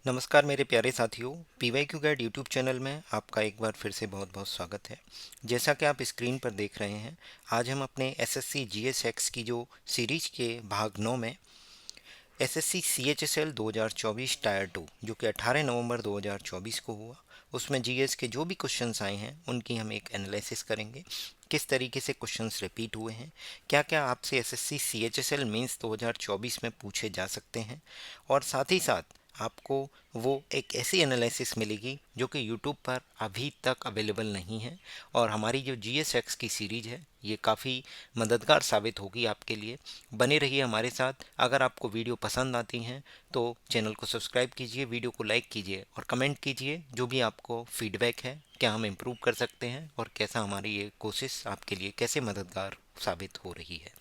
नमस्कार मेरे प्यारे साथियों। पीवाईक्यू गाइड यूट्यूब चैनल में आपका एक बार फिर से बहुत बहुत स्वागत है। जैसा कि आप स्क्रीन पर देख रहे हैं, आज हम अपने एसएससी जीएस एक्स की जो सीरीज के भाग 9 में एसएससी सीएचएसएल 2024 टायर 2 जो कि 18 नवंबर 2024 को हुआ, उसमें जीएस के जो भी क्वेश्चंस आए हैं उनकी हम एक एनालिसिस करेंगे। किस तरीके से क्वेश्चंस रिपीट हुए हैं, क्या क्या आपसे एसएससी सीएचएसएल मेंस 2024 में पूछे जा सकते हैं, और साथ ही साथ आपको वो एक ऐसी एनालिसिस मिलेगी जो कि यूट्यूब पर अभी तक अवेलेबल नहीं है। और हमारी जो जीएसएक्स की सीरीज है ये काफ़ी मददगार साबित होगी आपके लिए। बने रहिए हमारे साथ। अगर आपको वीडियो पसंद आती हैं तो चैनल को सब्सक्राइब कीजिए, वीडियो को लाइक कीजिए और कमेंट कीजिए जो भी आपको फीडबैक है, क्या हम इम्प्रूव कर सकते हैं और कैसा हमारी ये कोशिश आपके लिए कैसे मददगार साबित हो रही है।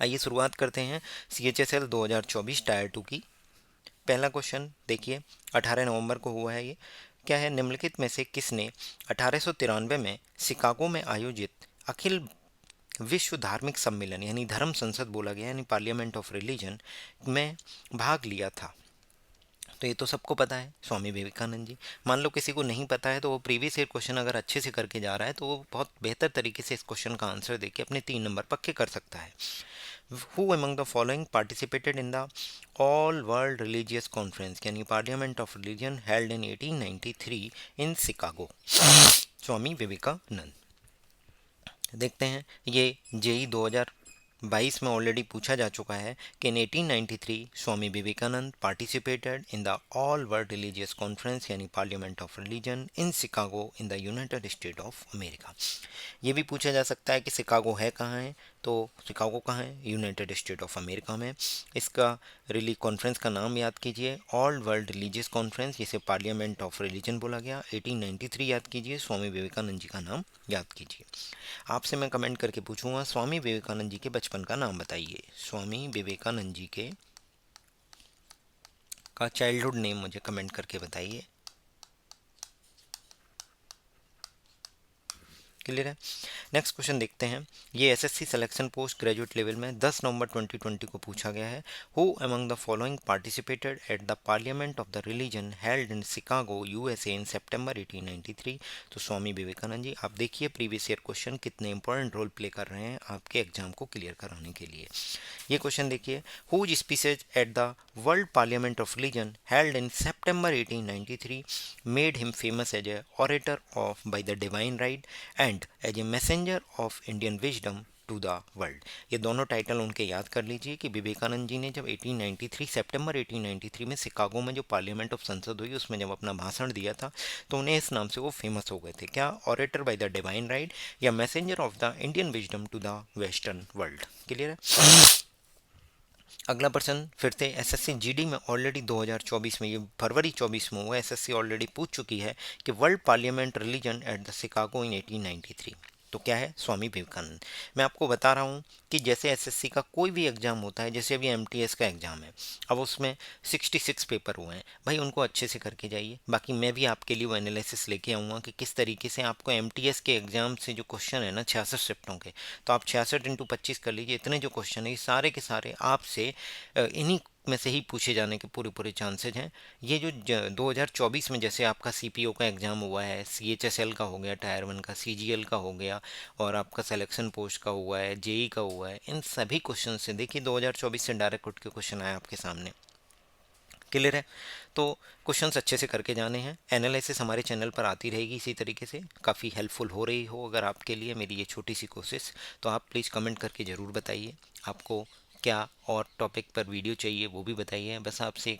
आइए शुरुआत करते हैं C H S L 2024 tier 2 की। पहला क्वेश्चन देखिए, 18 नवंबर को हुआ है ये। क्या है, निम्नलिखित में से किसने 1893 में शिकागो में आयोजित अखिल विश्व धार्मिक सम्मेलन यानी धर्म संसद बोला गया यानी पार्लियामेंट ऑफ रिलीजन में भाग लिया था? तो ये तो सबको पता है, स्वामी विवेकानंद जी। मान लो किसी को नहीं पता है तो वो प्रीवियस ईयर क्वेश्चन अगर अच्छे से करके जा रहा है तो वो बहुत बेहतर तरीके से इस क्वेश्चन का आंसर देके अपने 3 नंबर पक्के कर सकता है। Who among the following participated in the All World Religious Conference यानी parliament of religion held in 1893 in Chicago? Swami Vivekananda. देखते हैं, ये जेई 2022 में ऑलरेडी पूछा जा चुका है कि in 1893 Swami Vivekananda participated in the all world religious conference यानी parliament of religion in Chicago in the United State of America. ये भी पूछा जा सकता है कि शिकागो है कहाँ है, तो शिकागो कहाँ है, यूनाइटेड स्टेट ऑफ अमेरिका में। इसका रिली कॉन्फ्रेंस का नाम याद कीजिए, ऑल वर्ल्ड रिलीजियस कॉन्फ्रेंस, जिसे पार्लियामेंट ऑफ रिलीजन बोला गया। 1893 याद कीजिए, स्वामी विवेकानंद जी का नाम याद कीजिए। आपसे मैं कमेंट करके पूछूंगा, स्वामी विवेकानंद जी के बचपन का नाम बताइए। स्वामी विवेकानंद जी के का चाइल्डहुड नेम मुझे कमेंट करके बताइए। क्लियर है। नेक्स्ट क्वेश्चन देखते हैं। ये SSC selection post graduate level में 10 नवंबर 2020 को पूछा गया है। Who among the following participated at the parliament of the religion held in Chicago USA in सितंबर 1893? तो स्वामी विवेकानंद जी। आप देखिए प्रीवियस ईयर क्वेश्चन कितने इंपॉर्टेंट रोल प्ले कर रहे हैं आपके एग्जाम को क्लियर कराने के लिए। ये क्वेश्चन देखिए, whose speeches at the world parliament of religion held in September 1893 made him famous as a orator of by the divine right and as a messenger of Indian wisdom to the world? ये दोनों title उनके याद कर लीजिए कि विवेकानंद जी ने जब 1893 सितंबर 1893 में शिकागो में जो पार्लियामेंट ऑफ संसद हुई उसमें जब अपना भाषण दिया था तो उन्हें इस नाम से वो फेमस हो गए थे। क्या, orator by the divine right या messenger of the Indian wisdom to the western world? Clear है। अगला प्रश्न फिर से एसएससी जीडी में ऑलरेडी 2024 में, ये फरवरी 24 में हुआ, एसएससी ऑलरेडी पूछ चुकी है कि world parliament religion at the Chicago in 1893। तो क्या है, स्वामी विवेकानंद। मैं आपको बता रहा हूँ कि जैसे एसएससी का कोई भी एग्जाम होता है, जैसे अभी एमटीएस का एग्जाम है, अब उसमें 66 पेपर हुए हैं, भाई उनको अच्छे से करके जाइए। बाकी मैं भी आपके लिए वो एनालिसिस लेके आऊँगा कि किस तरीके से आपको एमटीएस के एग्जाम से जो क्वेश्चन है ना 66 शिफ्टों के, तो आप 66 इंटू 25 कर लीजिए, इतने जो क्वेश्चन है ये सारे के सारे आपसे इन्हीं में से ही पूछे जाने के पूरे पूरे चांसेज हैं। ये जो 2024 में जैसे आपका सीपीओ का एग्ज़ाम हुआ है, सीएचएसएल का हो गया, टायर 1 का, सीजीएल का हो गया, और आपका सिलेक्शन पोस्ट का हुआ है, जेई का हुआ है, इन सभी क्वेश्चन से देखिए 2024 से डायरेक्ट उठ के क्वेश्चन आए आपके सामने। क्लियर है। तो क्वेश्चंस अच्छे से करके जाने हैं। एनालिसिस हमारे चैनल पर आती रहेगी इसी तरीके से, काफ़ी हेल्पफुल हो रही हो अगर आपके लिए मेरी ये छोटी सी कोशिश, तो आप प्लीज़ कमेंट करके ज़रूर बताइए आपको क्या और टॉपिक पर वीडियो चाहिए वो भी बताइए। बस आपसे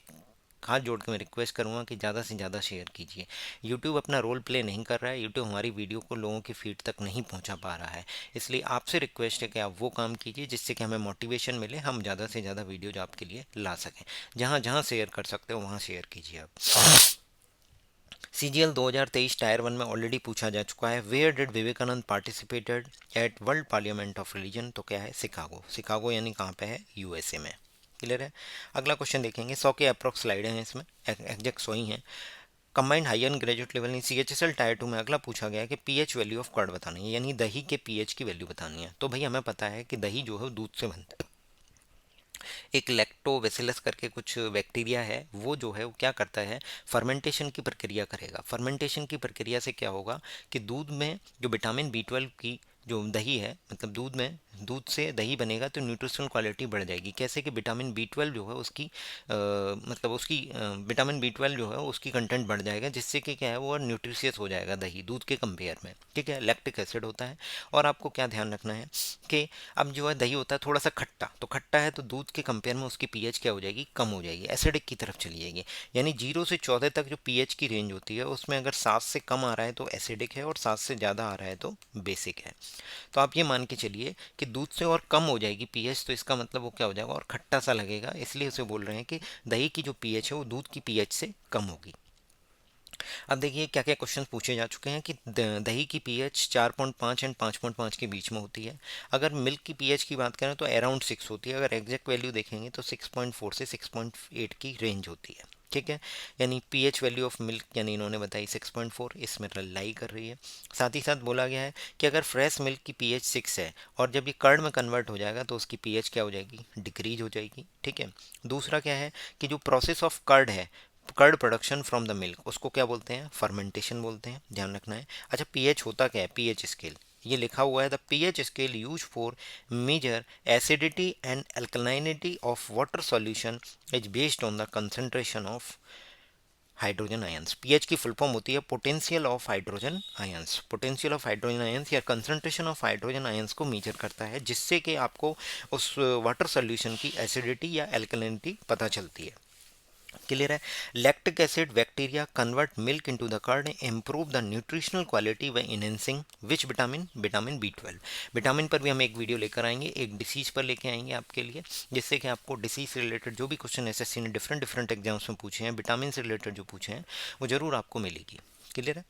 हाथ जोड़ के मैं रिक्वेस्ट करूँगा कि ज़्यादा से ज़्यादा शेयर कीजिए। यूट्यूब अपना रोल प्ले नहीं कर रहा है, यूट्यूब हमारी वीडियो को लोगों की फीड तक नहीं पहुँचा पा रहा है, इसलिए आपसे रिक्वेस्ट है कि आप वो काम कीजिए जिससे कि हमें मोटिवेशन मिले, हम ज़्यादा से ज़्यादा वीडियो जो आपके लिए ला सकें। जहाँ जहाँ शेयर कर सकते हो वहाँ शेयर कीजिए आप। सीजीएल 2023 टायर 1 में ऑलरेडी पूछा जा चुका है, where did Vivekananda participated at world parliament of religion? तो क्या है, शिकागो। शिकागो यानी कहाँ पे है, यूएसए में। क्लियर है। अगला क्वेश्चन देखेंगे, 100 के अप्रोक्स स्लाइड हैं इसमें, एग्जैक्ट 100 ही हैं। Combined higher and graduate level in CHSL tier 2 में अगला पूछा गया है कि पीएच वैल्यू ऑफ कर्ड बतानी है, यानी दही के पीएच की वैल्यू बतानी है। तो भाई हमें पता है कि दही जो है दूध से बनता है, एक लैक्टोबैसिलस करके कुछ बैक्टीरिया है, वो जो है वो क्या करता है, फर्मेंटेशन की प्रक्रिया करेगा। फर्मेंटेशन की प्रक्रिया से क्या होगा कि दूध में जो विटामिन बी 12 की जो दही है, मतलब दूध में, दूध से दही बनेगा तो न्यूट्रिशनल क्वालिटी बढ़ जाएगी। कैसे कि विटामिन बी 12 जो है उसकी मतलब उसकी विटामिन बी 12 जो है उसकी कंटेंट बढ़ जाएगा, जिससे कि क्या है वो न्यूट्रिशियस हो जाएगा दही दूध के कंपेयर में। ठीक है, लैक्टिक एसिड होता है। और आपको क्या ध्यान रखना है कि अब जो है दही होता है थोड़ा सा खट्टा, तो खट्टा है तो दूध के कंपेयर में उसकी पीएच क्या हो जाएगी, कम हो जाएगी, एसिडिक की तरफ चली जाएगी। यानी 0 से 14 तक जो पीएच की रेंज होती है उसमें अगर 7 से कम आ रहा है तो एसिडिक है, और 7 से ज़्यादा आ रहा है तो बेसिक है। तो आप ये मान के चलिए कि दूध से और कम हो जाएगी पीएच, तो इसका मतलब वो क्या हो जाएगा, और खट्टा सा लगेगा, इसलिए उसे बोल रहे हैं कि दही की जो पीएच है वो दूध की पीएच से कम होगी। अब देखिए क्या क्या क्वेश्चन पूछे जा चुके हैं कि दही की पीएच 4.5 एंड 5.5 के बीच में होती है। अगर मिल्क की पीएच की बात करें तो अराउंड 6 होती है। अगर एग्जैक्ट वैल्यू देखेंगे तो 6.4 से 6.8 की रेंज होती है। ठीक है, यानी पीएच वैल्यू ऑफ मिल्क यानी इन्होंने बताई 6.4, इसमें लाई कर रही है। साथ ही साथ बोला गया है कि अगर फ्रेश मिल्क की पीएच 6 है और जब ये कर्ड में कन्वर्ट हो जाएगा तो उसकी पीएच क्या हो जाएगी, डिक्रीज हो जाएगी। ठीक है, दूसरा क्या है कि जो प्रोसेस ऑफ कर्ड है, curd production from the milk, उसको क्या बोलते हैं, फर्मेंटेशन बोलते हैं, ध्यान रखना है। अच्छा, पीएच होता क्या है, पीएच स्केल ये लिखा हुआ है, the pH scale use for measure acidity and alkalinity of water solution is based on the concentration of hydrogen ions. PH की फुल फॉर्म होती है potential of hydrogen ions. Potential of hydrogen ions या concentration of hydrogen ions को measure करता है, जिससे कि आपको उस वाटर सॉल्यूशन की एसिडिटी या अल्कलिनिटी पता चलती है। क्लियर है। Lactic acid bacteria convert milk into the curd, improve the nutritional quality व enhancing which vitamin, vitamin B 12। Vitamin पर भी हम एक वीडियो लेकर आएंगे, एक डिसीज पर लेके आएंगे आपके लिए, जिससे कि आपको डिसीज से रिलेटेड जो भी क्वेश्चन एसएससी ने डिफरेंट डिफरेंट एग्जाम्स में पूछे हैं, विटामिन से रिलेटेड जो पूछे हैं वो जरूर आपको मिलेगी। क्लियर है।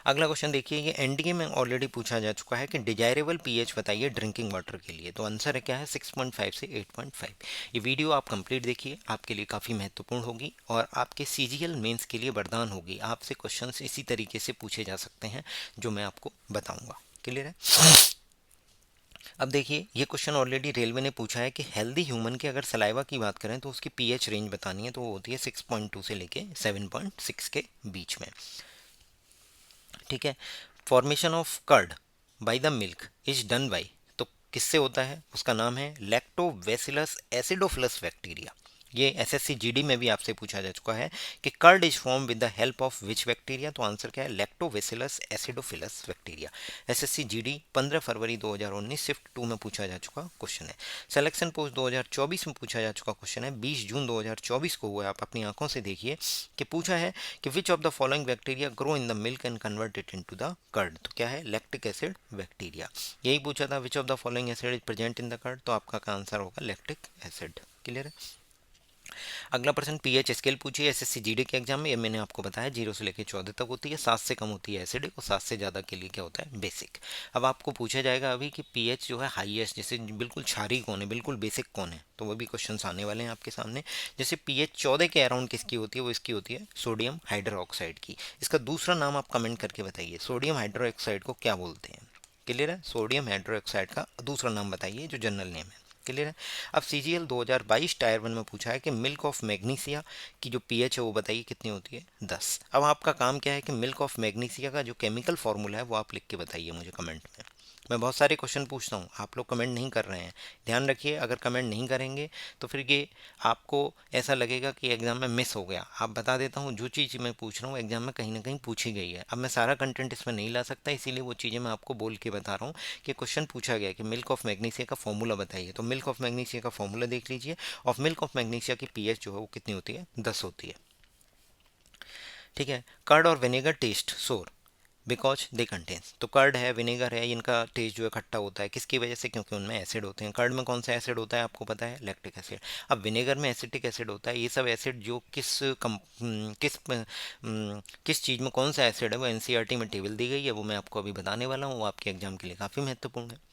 अगला क्वेश्चन देखिए, ये एनडीए में ऑलरेडी पूछा जा चुका है कि डिजायरेबल पीएच बताइए ड्रिंकिंग वाटर के लिए। तो आंसर है क्या है, 6.5 से 8.5। ये वीडियो आप कंप्लीट देखिए, आपके लिए काफ़ी महत्वपूर्ण होगी और आपके सीजीएल मेंस के लिए वरदान होगी। आपसे क्वेश्चंस इसी तरीके से पूछे जा सकते हैं जो मैं आपको बताऊंगा। क्लियर है। अब देखिए, ये क्वेश्चन ऑलरेडी रेलवे ने पूछा है कि हेल्दी ह्यूमन के अगर सलाइवा की बात करें तो उसकी पीएच रेंज बतानी है, तो वो होती है 6.2 से लेके 7.6 के बीच में। ठीक है, formation of curd by the milk is done by, तो किससे होता है, उसका नाम है लैक्टोबैसिलस एसिडोफिलस बैक्टीरिया। ये एसएससी जीडी में भी आपसे पूछा जा चुका है कि curd is form with the help of which bacteria, तो आंसर क्या है, lactobacillus acidophilus bacteria. SSC GD 15 फरवरी 2019 शिफ्ट 2 में पूछा जा चुका क्वेश्चन है। सिलेक्शन पोस्ट 2024 में पूछा जा चुका क्वेश्चन है, 20 जून 2024 को हुआ है। आप अपनी आंखों से देखिए कि पूछा है कि which of the following bacteria grow in the milk and convert it into the curd, तो क्या है, लैक्टिक एसिड बैक्टीरिया। यही पूछा था, which of the following acid is present in the curd, तो आपका आंसर होगा लैक्टिक एसिड। क्लियर है। अगला प्रश्न पीएच स्केल पूछी है एसएससी जीडी के एग्जाम में, ये मैंने आपको बताया 0 से लेकर 14 तक होती है, 7 से कम होती है एसिडिक और 7 से ज़्यादा के लिए क्या होता है, बेसिक। अब आपको पूछा जाएगा अभी कि पीएच जो है हाईएस्ट, जैसे बिल्कुल क्षारीय कौन है, बिल्कुल बेसिक कौन है, तो वो भी क्वेश्चन आने वाले हैं आपके सामने। जैसे पीएच 14 के अराउंड किसकी होती है, वो इसकी होती है सोडियम हाइड्रोक्साइड की। इसका दूसरा नाम आप कमेंट करके बताइए, सोडियम हाइड्रोक्साइड को क्या बोलते हैं। क्लियर है, सोडियम हाइड्रोक्साइड का दूसरा नाम बताइए जो जनरल नेम है। क्लियर है। अब सीजीएल 2022 टायर 1 में पूछा है कि मिल्क ऑफ मैग्नीसिया की जो पीएच है वो बताइए कितनी होती है, 10। अब आपका काम क्या है कि मिल्क ऑफ मैग्नीसिया का जो केमिकल फॉर्मूला है वो आप लिख के बताइए मुझे कमेंट में। मैं बहुत सारे क्वेश्चन पूछता हूँ, आप लोग कमेंट नहीं कर रहे हैं, ध्यान रखिए। अगर कमेंट नहीं करेंगे तो फिर ये आपको ऐसा लगेगा कि एग्जाम में मिस हो गया। आप बता देता हूँ, जो चीज़ मैं पूछ रहा हूँ एग्जाम में कहीं ना कहीं पूछी गई है। अब मैं सारा कंटेंट इसमें नहीं ला सकता, इसीलिए वो चीज़ें मैं आपको बोल के बता रहा हूँ कि क्वेश्चन पूछा गया कि मिल्क ऑफ मैग्नीशिया का फॉर्मूला बताइए, तो मिल्क ऑफ मैग्नीशिया का फॉर्मूला देख लीजिए। और मिल्क ऑफ मैग्नीशिया की पीएच जो है वो कितनी होती है, 10 होती है। ठीक है, कर्ड और विनेगर टेस्ट सोर बिकॉज दे कंटेन्स, तो कर्ड है विनेगर है, इनका टेस्ट जो है खट्टा होता है, किसकी वजह से, क्योंकि उनमें एसिड होते हैं। कर्ड में कौन सा एसिड होता है आपको पता है, लैक्टिक एसिड। अब विनेगर में एसिटिक एसिड होता है। ये सब एसिड जो किस चीज़ में कौन सा एसिड है वो एनसीईआरटी में टेबल दी गई है, वो मैं आपको अभी बताने वाला हूँ, वो आपके एग्जाम के लिए काफ़ी महत्वपूर्ण है।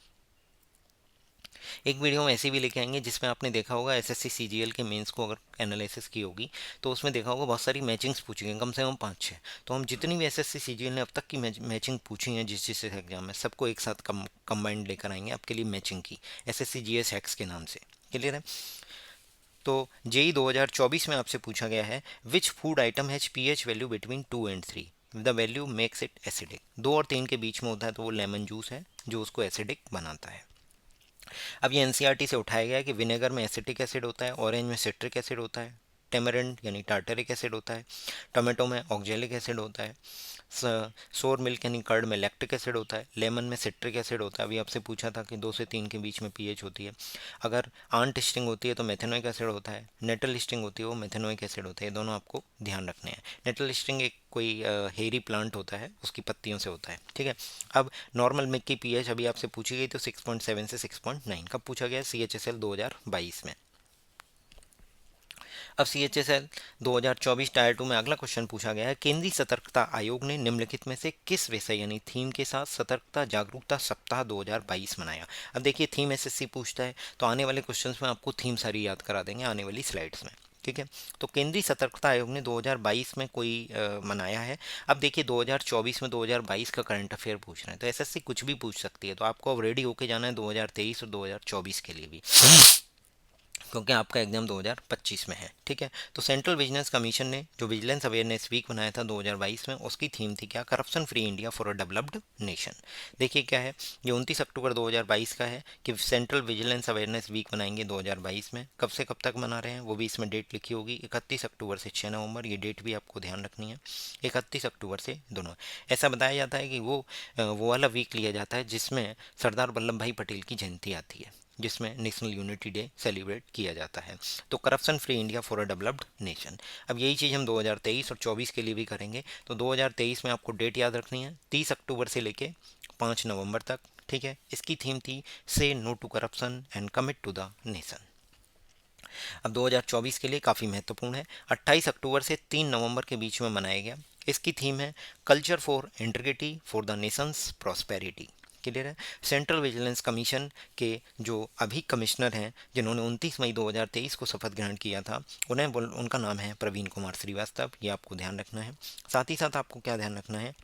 एक वीडियो हम ऐसी भी लेके आएंगे जिसमें आपने देखा होगा एसएससी सीजीएल के मेंस को अगर एनालिसिस की होगी तो उसमें देखा होगा बहुत सारी मैचिंग्स पूछी गई, कम से कम 5-6। तो हम जितनी भी एसएससी सीजीएल ने अब तक की मैचिंग पूछी हैं जिस एग्जाम में, सबको एक साथ कंबाइंड लेकर आएंगे आपके लिए मैचिंग की, एसएससी जीएस हैक्स के नाम से। क्लियर है। तो जेई 2024 में आपसे पूछा गया है which food item has pH value between 2 and 3, the value makes it acidic. 2 और 3 के बीच में होता है तो वो लेमन जूस है जो उसको एसिडिक बनाता है। अब ये एनसीईआरटी से उठाया गया है कि विनेगर में एसिटिक एसिड होता है, ऑरेंज में सिट्रिक एसिड होता है, टेमरेंट यानी टार्टरिक एसिड होता है, टोमेटो में ऑक्जेलिक एसिड होता है, सोर मिल्क यानी कर्ड में लैक्टिक एसिड होता है, लेमन में सिट्रिक एसिड होता है। अभी आपसे पूछा था कि 2 से 3 के बीच में पीएच होती है। अगर आंट स्टिंग होती है तो मेथेनोइक एसिड होता है, नेटल स्टिंग होती है वो मेथेनोइक एसिड होता है। ये दोनों आपको ध्यान रखने हैं। नेटल स्टिंग एक कोई हेरी प्लांट होता है, उसकी पत्तियों से होता है, ठीक है। अब नॉर्मल मिल्क की पीएच अभी आपसे पूछी गई तो 6.7 से 6.9। कब पूछा गया? CHSL 2022 में। अब CHSL 2024 टायर 2 में अगला क्वेश्चन पूछा गया है केंद्रीय सतर्कता आयोग ने निम्नलिखित में से किस विषय यानी थीम के साथ सतर्कता जागरूकता सप्ताह 2022 मनाया। अब देखिए थीम एसएससी पूछता है तो आने वाले क्वेश्चंस में आपको थीम सारी याद करा देंगे आने वाली स्लाइड्स में, ठीक है। तो केंद्रीय सतर्कता आयोग ने 2022 में कोई मनाया है। अब देखिए 2024 में 2022 का करंट अफेयर पूछ रहे हैं तो एसएससी कुछ भी पूछ सकती है, तो आपको अब रेडी होके जाना है 2023 और 2024 के लिए भी, क्योंकि आपका एग्जाम 2025 में है, ठीक है। तो सेंट्रल विजिलेंस कमीशन ने जो विजिलेंस अवेयरनेस वीक बनाया था 2022 में, उसकी थीम थी क्या? Corruption free India for a developed nation. देखिए क्या है, ये 29 अक्टूबर 2022 का है कि सेंट्रल विजिलेंस अवेयरनेस वीक बनाएंगे 2022 में। कब से कब तक मना रहे हैं वो भी इसमें डेट लिखी होगी, 31 अक्टूबर से 6 नवंबर। ये डेट भी आपको ध्यान रखनी है, 31 अक्टूबर से दोनों। ऐसा बताया जाता है कि वो वाला वीक लिया जाता है जिसमें सरदार वल्लभ भाई पटेल की जयंती आती है, जिसमें नेशनल यूनिटी डे सेलिब्रेट किया जाता है। तो corruption free India for a developed nation. अब यही चीज़ हम 2023 और 24 के लिए भी करेंगे। तो 2023 में आपको डेट याद रखनी है, 30 अक्टूबर से लेके 5 नवंबर तक, ठीक है। इसकी थीम थी say no to corruption and commit to the nation. अब 2024 के लिए काफ़ी महत्वपूर्ण है, 28 अक्टूबर से 3 नवंबर के बीच में मनाया गया। इसकी थीम है culture for integrity for the Nations prosperity. Clear है। सेंट्रल विजिलेंस कमीशन के जो अभी कमिश्नर हैं जिन्होंने 29 मई 2023 को शपथ ग्रहण किया था, उनका नाम है प्रवीण कुमार श्रीवास्तव। ये आपको ध्यान रखना है। साथ ही साथ आपको क्या ध्यान रखना है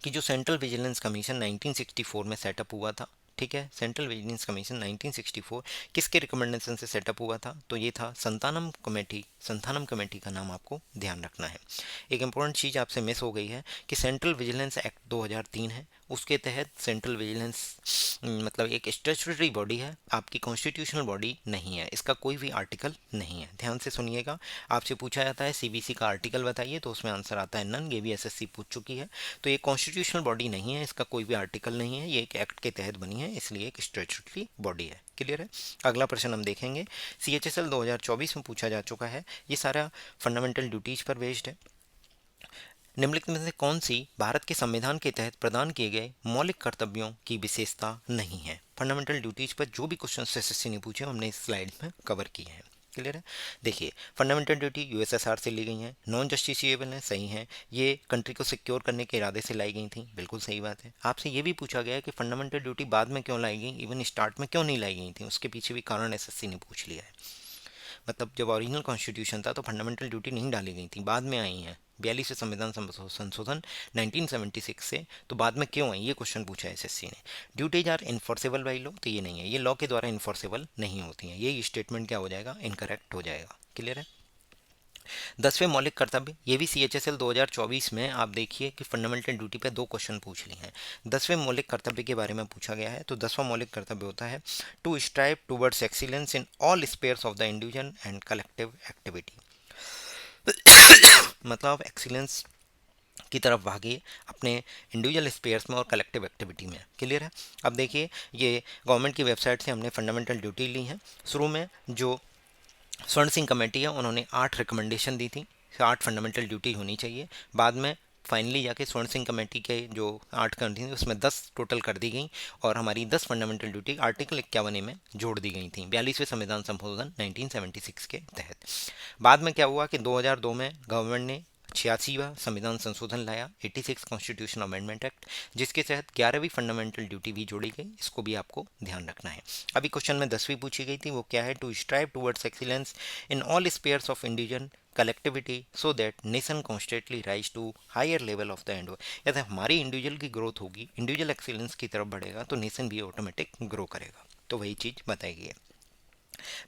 कि जो सेंट्रल विजिलेंस कमीशन 1964 में सेटअप हुआ था, ठीक है। सेंट्रल विजिलेंस कमीशन 1964 किसके रिकमेंडेशन से सेटअप हुआ था? तो ये था संतानम कमेटी। संतानम कमेटी का नाम आपको ध्यान रखना है। एक इंपॉर्टेंट चीज़ आपसे मिस हो गई है कि सेंट्रल विजिलेंस एक्ट 2003 है, उसके तहत सेंट्रल विजिलेंस मतलब एक स्टैट्यूटरी बॉडी है, आपकी कॉन्स्टिट्यूशनल बॉडी नहीं है। इसका कोई भी आर्टिकल नहीं है, ध्यान से सुनिएगा। आपसे पूछा जाता है सीबीसी का आर्टिकल बताइए तो उसमें आंसर आता है नन। ये भी एसएससी पूछ चुकी है। तो ये कॉन्स्टिट्यूशनल बॉडी नहीं है, इसका कोई भी आर्टिकल नहीं है, ये एक एक्ट के तहत बनी है, इसलिए एक स्टैट्यूटरी बॉडी है। क्लियर है। अगला प्रश्न हम देखेंगे, सीएचएसएल 2024 में पूछा जा चुका है। ये सारा फंडामेंटल ड्यूटीज पर बेस्ड है। निम्नलिखित में से कौन सी भारत के संविधान के तहत प्रदान किए गए मौलिक कर्तव्यों की विशेषता नहीं है? फंडामेंटल ड्यूटीज पर जो भी क्वेश्चन एसएससी ने पूछे हमने इस स्लाइड में कवर किए हैं। क्लियर है। देखिए फंडामेंटल ड्यूटी यूएसएसआर से ली गई हैं, नॉन जस्टिसिएबल है, सही है। ये कंट्री को सिक्योर करने के इरादे से लाई गई थी, बिल्कुल सही बात है। आपसे ये भी पूछा गया है कि फंडामेंटल ड्यूटी बाद में क्यों लाई गई, इवन स्टार्ट में क्यों नहीं लाई गई थी, उसके पीछे भी कारण एसएससी ने पूछ लिया है। मतलब जब ओरिजिनल कॉन्स्टिट्यूशन था तो फंडामेंटल ड्यूटी नहीं डाली गई थी, बाद में आई हैं 42 संविधान संशोधन 1976 से। तो बाद में क्यों आई, ये क्वेश्चन पूछा है एसएससी ने। Duties are enforceable by law, तो ये नहीं है, ये लॉ के द्वारा इन्फोर्सेबल नहीं होती हैं। ये स्टेटमेंट क्या हो जाएगा? इनकरेक्ट हो जाएगा। क्लियर है। 10वें मौलिक कर्तव्य, ये भी सीएचएसएल 2024 में आप देखिए कि फंडामेंटल ड्यूटी पे 2 क्वेश्चन पूछ लिए हैं। 10वें मौलिक कर्तव्य के बारे में पूछा गया है। तो 10वां मौलिक कर्तव्य होता है to strive towards excellence in all spheres of the individual and collective activity. मतलब आप एक्सीलेंस की तरफ भागिए अपने इंडिविजुअल स्पेयर्स में और कलेक्टिव एक्टिविटी में। क्लियर है। अब देखिए ये गवर्नमेंट की वेबसाइट से हमने फंडामेंटल ड्यूटी ली है। शुरू में जो स्वर्ण सिंह कमेटी है उन्होंने 8 रिकमेंडेशन दी थी, 8 फंडामेंटल ड्यूटी होनी चाहिए। बाद में फाइनली जाके स्वर्ण सिंह कमेटी के जो 8 कंट्री थी उसमें 10 टोटल कर दी गई और हमारी 10 फंडामेंटल ड्यूटी आर्टिकल 51 में जोड़ दी गई थी 42वें संविधान संशोधन 1976 के तहत। बाद में क्या हुआ कि 2002 में गवर्नमेंट ने 86वां संविधान संशोधन लाया, 86 कॉन्स्टिट्यूशन अमेंडमेंट एक्ट, जिसके तहत 11वीं फंडामेंटल ड्यूटी भी जोड़ी गई। इसको भी आपको ध्यान रखना है। अभी क्वेश्चन में 10वीं पूछी गई थी, वो क्या है? To strive towards excellence in all spheres of individual collectivity so that nation constantly rise to higher level of the end. यदि हमारी इंडिविजुअल की ग्रोथ होगी, इंडिविजुअल एक्सीलेंस की तरफ बढ़ेगा तो नेशन भी ऑटोमेटिक ग्रो करेगा। तो वही चीज़ बताई गई है।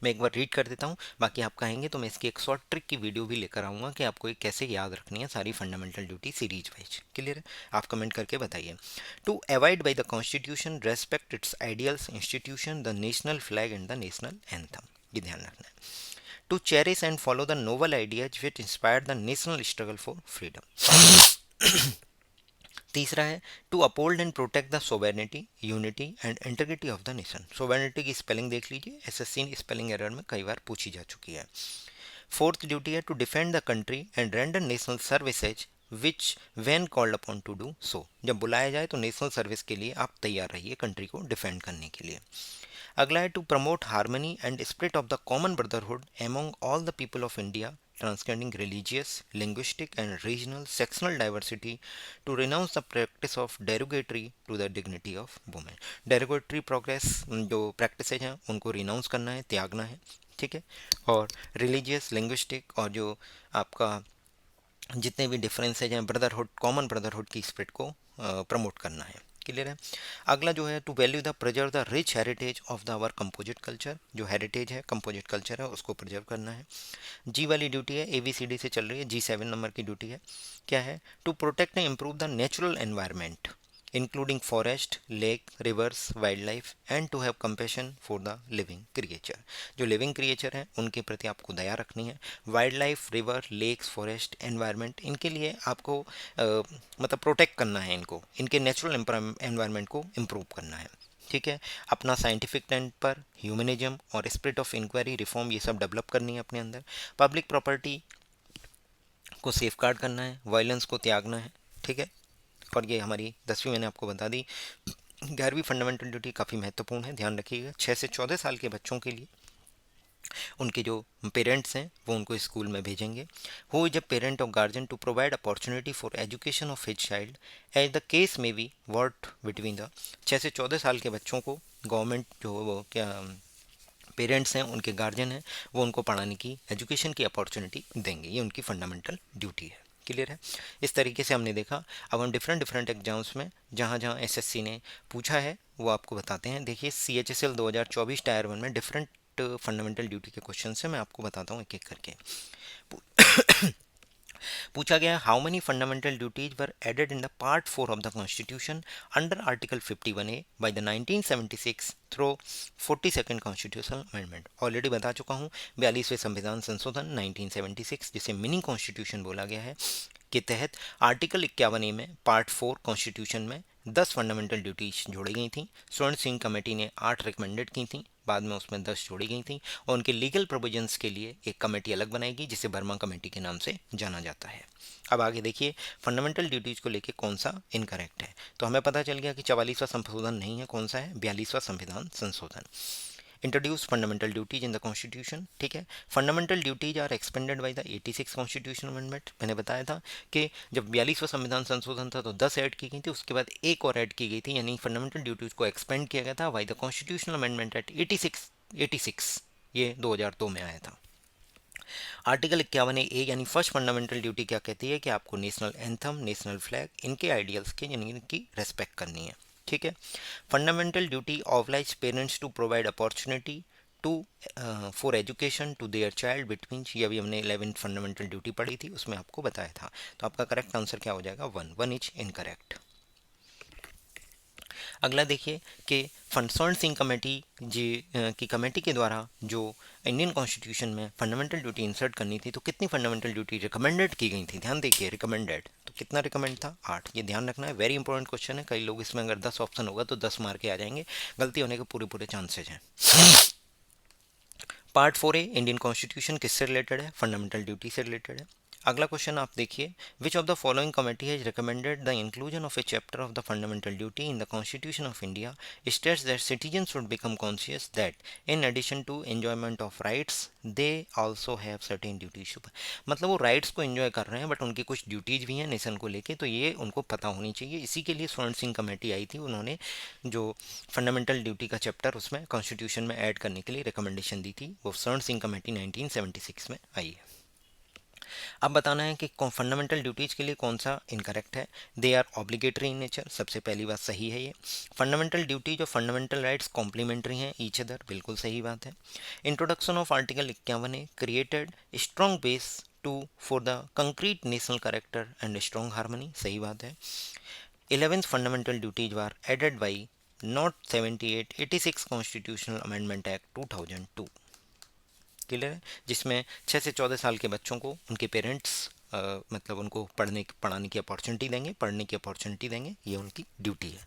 मैं एक बार रीड कर देता हूँ, बाकी आप कहेंगे तो मैं इसकी एक शॉर्ट ट्रिक की वीडियो भी लेकर आऊँगा कि आपको ये कैसे याद रखनी है सारी fundamental duty series wise. Clear है? आप कमेंट करके बताइए। To avoid by the constitution respect its ideals institution the national flag and the national anthem, ये ध्यान रखना है। To cherish and follow the noble ideas which inspire the national struggle for freedom. तीसरा है to uphold and protect the sovereignty unity and integrity of the nation. Sovereignty की spelling देख लीजिए, SSC spelling error में कई बार पूछी जा चुकी है। फोर्थ ड्यूटी है to defend the country and render national services which when called upon to do so. जब बुलाया जाए तो नेशनल सर्विस के लिए आप तैयार रहिए कंट्री को डिफेंड करने के लिए। अगला है to promote harmony and spirit of the common brotherhood among all the people of India transcending religious, linguistic, and regional sectional diversity, to renounce the practice of derogatory to the dignity of women। derogatory progress जो practices हैं उनको renounce करना है, त्यागना है, ठीक है। और रिलीजियस, लिंग्विस्टिक और जो आपका जितने भी डिफरेंसेज हैं ब्रदरहुड, कॉमन ब्रदरहुड की स्पिरिट को प्रमोट करना है। क्लियर है? अगला जो है to value the preserve the rich heritage of the our composite culture. जो हेरिटेज है, कंपोजिट कल्चर है, उसको प्रिजर्व करना है। जी वाली ड्यूटी है, ABCD से चल रही है, G7 नंबर की ड्यूटी है। क्या है? To protect and improve the natural environment including forest, lake, rivers, wild life and to have compassion for the living creature. जो लिविंग क्रिएचर हैं उनके प्रति आपको दया रखनी है। Wild life, river, lakes, forest, environment, इनके लिए आपको मतलब प्रोटेक्ट करना है, इनको, इनके नेचुरल एनवायरनमेंट को इम्प्रूव करना है। ठीक है? अपना साइंटिफिक टेंट पर ह्यूमनिज्म और स्पिरिट ऑफ इंक्वायरी, रिफॉर्म, ये सब डेवलप करनी है अपने अंदर। पब्लिक प्रॉपर्टी को सेफगार्ड करना है, वायलेंस को त्यागना है। ठीक है? और ये हमारी 10वीं मैंने आपको बता दी। 11वीं फंडामेंटल ड्यूटी काफ़ी महत्वपूर्ण है, ध्यान रखिएगा। 6 से 14 साल के बच्चों के लिए उनके जो पेरेंट्स हैं वो उनको स्कूल में भेजेंगे। Who is a parent or guardian to provide opportunity for education of his child as the case may be वर्ट बिटवीन द। 6 से 14 साल के बच्चों को गवर्नमेंट जो वो क्या पेरेंट्स हैं, उनके गार्जियन हैं, वो उनको पढ़ाने की, एजुकेशन की अपॉर्चुनिटी देंगे। ये उनकी फंडामेंटल ड्यूटी है। क्लियर है? इस तरीके से हमने देखा। अब हम डिफरेंट डिफरेंट एग्जाम्स में जहाँ जहाँ एसएससी ने पूछा है वो आपको बताते हैं। देखिए CHSL 2024 टायर 1 में डिफरेंट फंडामेंटल ड्यूटी के क्वेश्चन से मैं आपको बताता हूँ एक एक करके। पूछा गया how many fundamental duties were added in the part 4 of the constitution under article 51A by the 1976 through 42nd constitutional amendment. Already बता चुका हूँ, 42वें संविधान संशोधन 1976 जिसे मिनी कॉन्स्टिट्यूशन बोला गया है के तहत आर्टिकल 51A में पार्ट 4 कॉन्स्टिट्यूशन में 10 फंडामेंटल ड्यूटीज जोड़ी गई थी। स्वर्ण सिंह कमेटी ने 8 रिकमेंडेड की थी, बाद में उसमें 10 जोड़ी गई थी और उनके लीगल प्रोविजंस के लिए एक कमेटी अलग बनाएगी जिसे वर्मा कमेटी के नाम से जाना जाता है। अब आगे देखिए फंडामेंटल ड्यूटीज को लेके कौन सा इनकरेक्ट है। तो हमें पता चल गया कि 44वां संशोधन नहीं है, कौन सा है? 42वां संविधान संशोधन। Introduce fundamental duties in the constitution. ठीक है? Fundamental duties are expanded by the 86 constitution amendment. मैंने बताया था कि जब 42वां संविधान संशोधन था तो 10 ऐड की गई थी, उसके बाद एक और ऐड की गई थी, यानी फंडामेंटल ड्यूटीज को एक्सपेंड किया गया था by the constitutional amendment at 86। ये 2002 में आया था। आर्टिकल 51A यानी फर्स्ट फंडामेंटल ड्यूटी क्या कहती है कि आपको नेशनल एंथम, नेशनल फ्लैग, इनके आइडियल्स की यानी इनकी रेस्पेक्ट करनी है। ठीक है? Fundamental duty oblige parents to provide opportunity to for education to their child between. ये अभी हमने 11th फंडामेंटल ड्यूटी पढ़ी थी, उसमें आपको बताया था। तो आपका करेक्ट आंसर क्या हो जाएगा? 1 इज इनकरेक्ट। अगला देखिए कि स्वर्ण सिंह कमेटी जी की कमेटी के द्वारा जो इंडियन कॉन्स्टिट्यूशन में फंडामेंटल ड्यूटी इंसर्ट करनी थी तो कितनी फंडामेंटल ड्यूटी रिकमेंडेड की गई थी? ध्यान देखिए, रिकमेंडेड तो कितना रिकमेंड था? 8। ये ध्यान रखना है, वेरी इंपॉर्टेंट क्वेश्चन है। कई लोग इसमें अगर 10 ऑप्शन होगा तो 10 मार्क के आ जाएंगे, गलती होने के पूरे पूरे चांसेज हैं। पार्ट 4A इंडियन कॉन्स्टिट्यूशन किससे रिलेटेड है? फंडामेंटल ड्यूटी से रिलेटेड है। अगला क्वेश्चन आप देखिए, which of the following committee has recommended the inclusion of a chapter of the fundamental duty in the constitution of India states that citizen should become conscious that in addition to enjoyment of rights they also have certain duties. मतलब वो rights को enjoy कर रहे हैं but उनकी कुछ duties भी हैं नेशन को लेके, तो ये उनको पता होनी चाहिए। इसी के लिए स्वर्ण सिंह कमेटी आई थी, उन्होंने जो फंडामेंटल ड्यूटी का चैप्टर उसमें कॉन्स्टिट्यूशन में ऐड करने के लिए रिकमेंडेशन दी थी। वो स्वर्ण सिंह कमेटी 1976 में आई है। अब बताना है कि फंडामेंटल ड्यूटीज़ के लिए कौन सा इनकरेक्ट है। They are obligatory in nature, सबसे पहली बात सही है ये। फंडामेंटल ड्यूटीज और फंडामेंटल राइट्स कॉम्प्लीमेंट्री हैं ईच अदर, बिल्कुल सही बात है। Introduction of article 51 A created strong base to for the concrete national character and strong harmony, सही बात है। 11th fundamental duties were added by not 78 86 constitutional amendment act 2002, clear है, जिसमें 6 से 14 साल के बच्चों को उनके पेरेंट्स मतलब उनको पढ़ाने की अपॉर्चुनिटी देंगे, पढ़ने की अपॉर्चुनिटी देंगे, ये उनकी ड्यूटी है।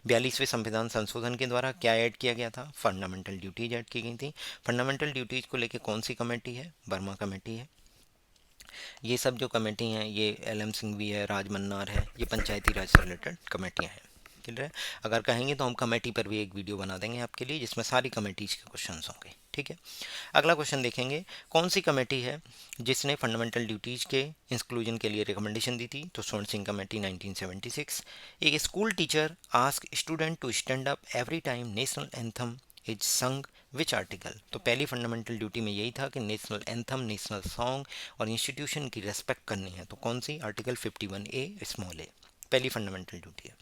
42वें संविधान संशोधन के द्वारा क्या ऐड किया गया था? फंडामेंटल ड्यूटीज ऐड की गई थी। फंडामेंटल ड्यूटीज को लेके कौन सी कमेटी है? वर्मा कमेटी है। ये सब जो कमेटी हैं, ये LM सिंघवी है, राज मन्नार है, ये पंचायती राज से रिलेटेड कमेटियाँ हैं, क्लियर है। अगर कहेंगे तो हम कमेटी पर भी एक वीडियो बना देंगे आपके लिए, जिसमें सारी कमेटीज़ के क्वेश्चन होंगे, ठीक है। अगला क्वेश्चन देखेंगे, कौन सी कमेटी है जिसने फंडामेंटल ड्यूटीज़ के इंक्लूजन के लिए रिकमेंडेशन दी थी? तो स्वर्ण सिंह कमेटी 1976। एक school teacher ask student to stand up every time national anthem is sung which article? तो पहली फंडामेंटल ड्यूटी में यही था कि नेशनल एंथम, नेशनल सॉन्ग और इंस्टीट्यूशन की रेस्पेक्ट करनी है। तो कौन सी? आर्टिकल 51A स्मॉल ए, पहली फंडामेंटल ड्यूटी है।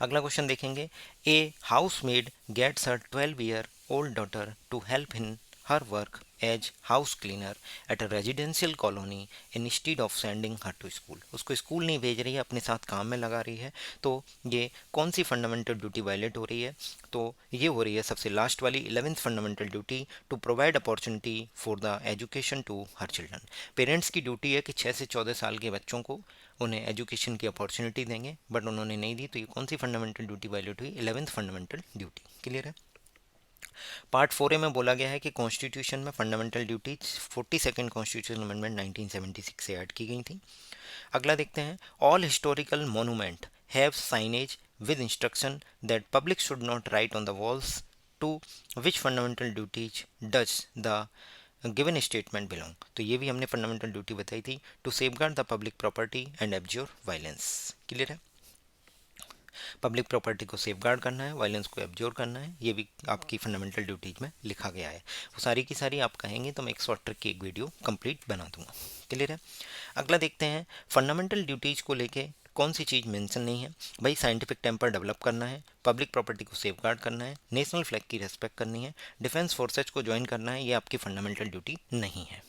अगला क्वेश्चन देखेंगे, a house maid gets her 12-year old daughter to help in her work as house cleaner at a residential colony instead of sending her to school. उसको school नहीं भेज रही है, अपने साथ काम में लगा रही है। तो ये कौन सी फंडामेंटल ड्यूटी वायलेट हो रही है? तो ये हो रही है सबसे लास्ट वाली 11th fundamental duty, to provide opportunity for the education to her children. Parents की ड्यूटी है कि 6 से 14 साल के बच्चों को उन्हें एजुकेशन की अपॉर्चुनिटी देंगे, बट उन्होंने नहीं दी। तो ये कौन सी फंडामेंटल ड्यूटी वायलेट हुई? 11th फंडामेंटल ड्यूटी, क्लियर है। पार्ट 4A में बोला गया है कि कॉन्स्टिट्यूशन में fundamental duties 42nd constitutional amendment 1976 से ऐड की गई थी। अगला देखते हैं, all historical monument have signage with instruction that public should not write on the walls to which fundamental duties does the given statement belong. तो ये भी हमने फंडामेंटल ड्यूटी बताई थी, to safeguard the public property and abjure violence, clear है। Public property को safeguard करना है, वायलेंस को एब्जॉर्ब करना है, ये भी आपकी फंडामेंटल ड्यूटीज में लिखा गया है। वो सारी की सारी आप कहेंगे तो मैं एक शॉर्ट ट्रिक की एक वीडियो कंप्लीट बना दूंगा, क्लियर है। अगला देखते हैं, फंडामेंटल ड्यूटीज को लेके कौन सी चीज़ मेंशन नहीं है? भाई साइंटिफिक टेम्पर डेवलप करना है, पब्लिक प्रॉपर्टी को सेफगार्ड करना है, नेशनल फ्लैग की रेस्पेक्ट करनी है, डिफेंस फोर्सेज को ज्वाइन करना है, ये आपकी फंडामेंटल ड्यूटी नहीं है।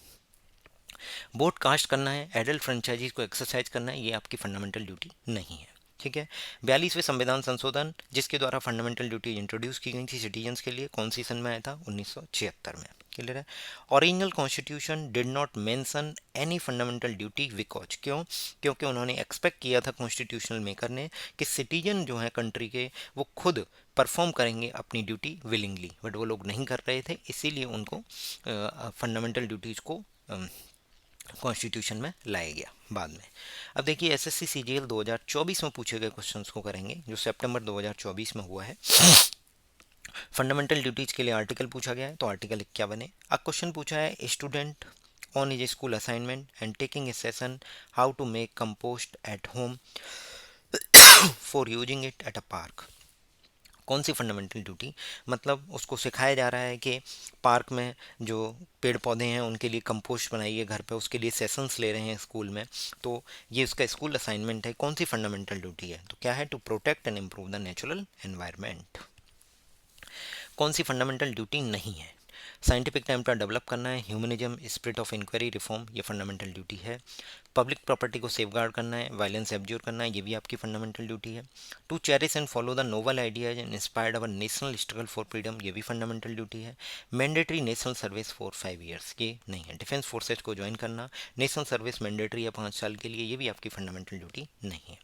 वोट कास्ट करना है, एडल्ट फ्रेंचाइजीज को एक्सरसाइज करना है, ये आपकी फंडामेंटल ड्यूटी नहीं है, ठीक है। 42वें संविधान संशोधन जिसके द्वारा फंडामेंटल ड्यूटी इंट्रोड्यूस की गई थी सिटीजन्स के लिए, कौन सी सन में आया था? 1976 में, क्लियर है। Original constitution did not mention any fundamental duty because, क्यों? क्योंकि उन्होंने एक्सपेक्ट किया था कॉन्स्टिट्यूशनल मेकर ने कि सिटीजन जो है कंट्री के, वो खुद परफॉर्म करेंगे अपनी ड्यूटी विलिंगली, बट वो लोग नहीं कर रहे थे, इसीलिए उनको फंडामेंटल ड्यूटीज़ को कॉन्स्टिट्यूशन में लाया गया बाद में। अब देखिए, SSC CGL 2024 में पूछे गए क्वेश्चंस को करेंगे, जो सितंबर 2024 में हुआ है। फंडामेंटल ड्यूटीज के लिए आर्टिकल पूछा गया है, तो आर्टिकल 51 है। अब क्वेश्चन पूछा है, student on his school assignment and taking a session how to make compost at home for using it at a park. कौन सी फंडामेंटल ड्यूटी? मतलब उसको सिखाया जा रहा है कि पार्क में जो पेड़ पौधे हैं उनके लिए कंपोस्ट बनाइए घर पे, उसके लिए सेशंस ले रहे हैं स्कूल में, तो ये उसका स्कूल असाइनमेंट है। कौन सी फंडामेंटल ड्यूटी है? तो क्या है? To protect and improve the natural environment. कौन सी फंडामेंटल ड्यूटी नहीं है? साइंटिफिक टाइम पर डेवलप करना है, humanism, spirit of inquiry, reform, ये फंडामेंटल ड्यूटी है। पब्लिक प्रॉपर्टी को सेफगार्ड करना है, वायलेंस एब्ज्योर करना है, ये भी आपकी फंडामेंटल ड्यूटी है। To cherish and follow the noble ideas and inspired our national struggle for freedom, ये भी फंडामेंटल ड्यूटी है। Mandatory national service for 5 years, ये नहीं है। डिफेंस फोर्सेज को ज्वाइन करना, नेशनल सर्विस मैंडेटरी है 5 साल के लिए, ये भी आपकी फंडामेंटल ड्यूटी नहीं है,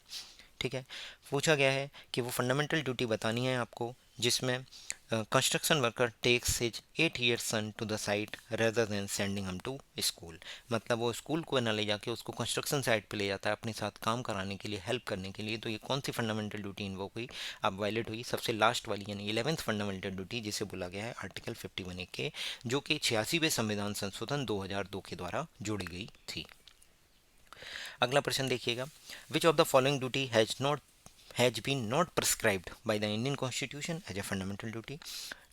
ठीक है। पूछा गया है कि वो फंडामेंटल ड्यूटी बतानी है आपको जिसमें construction worker takes his 8-year son to the site rather than sending him to school. मतलब वो स्कूल को ना ले जाके उसको कंस्ट्रक्शन साइट पे ले जाता है अपने साथ काम कराने के लिए, हेल्प करने के लिए। तो ये कौन सी फंडामेंटल ड्यूटी इन्वोक हुई? अब वायलेट हुई सबसे लास्ट वाली, यानी 11th फंडामेंटल ड्यूटी, जिसे बोला गया है आर्टिकल 51A के, जो कि 86वें संविधान संशोधन 2002 के द्वारा जोड़ी गई थी। अगला प्रश्न देखिएगा, विच of the following duty has been not prescribed by the Indian Constitution as a fundamental duty?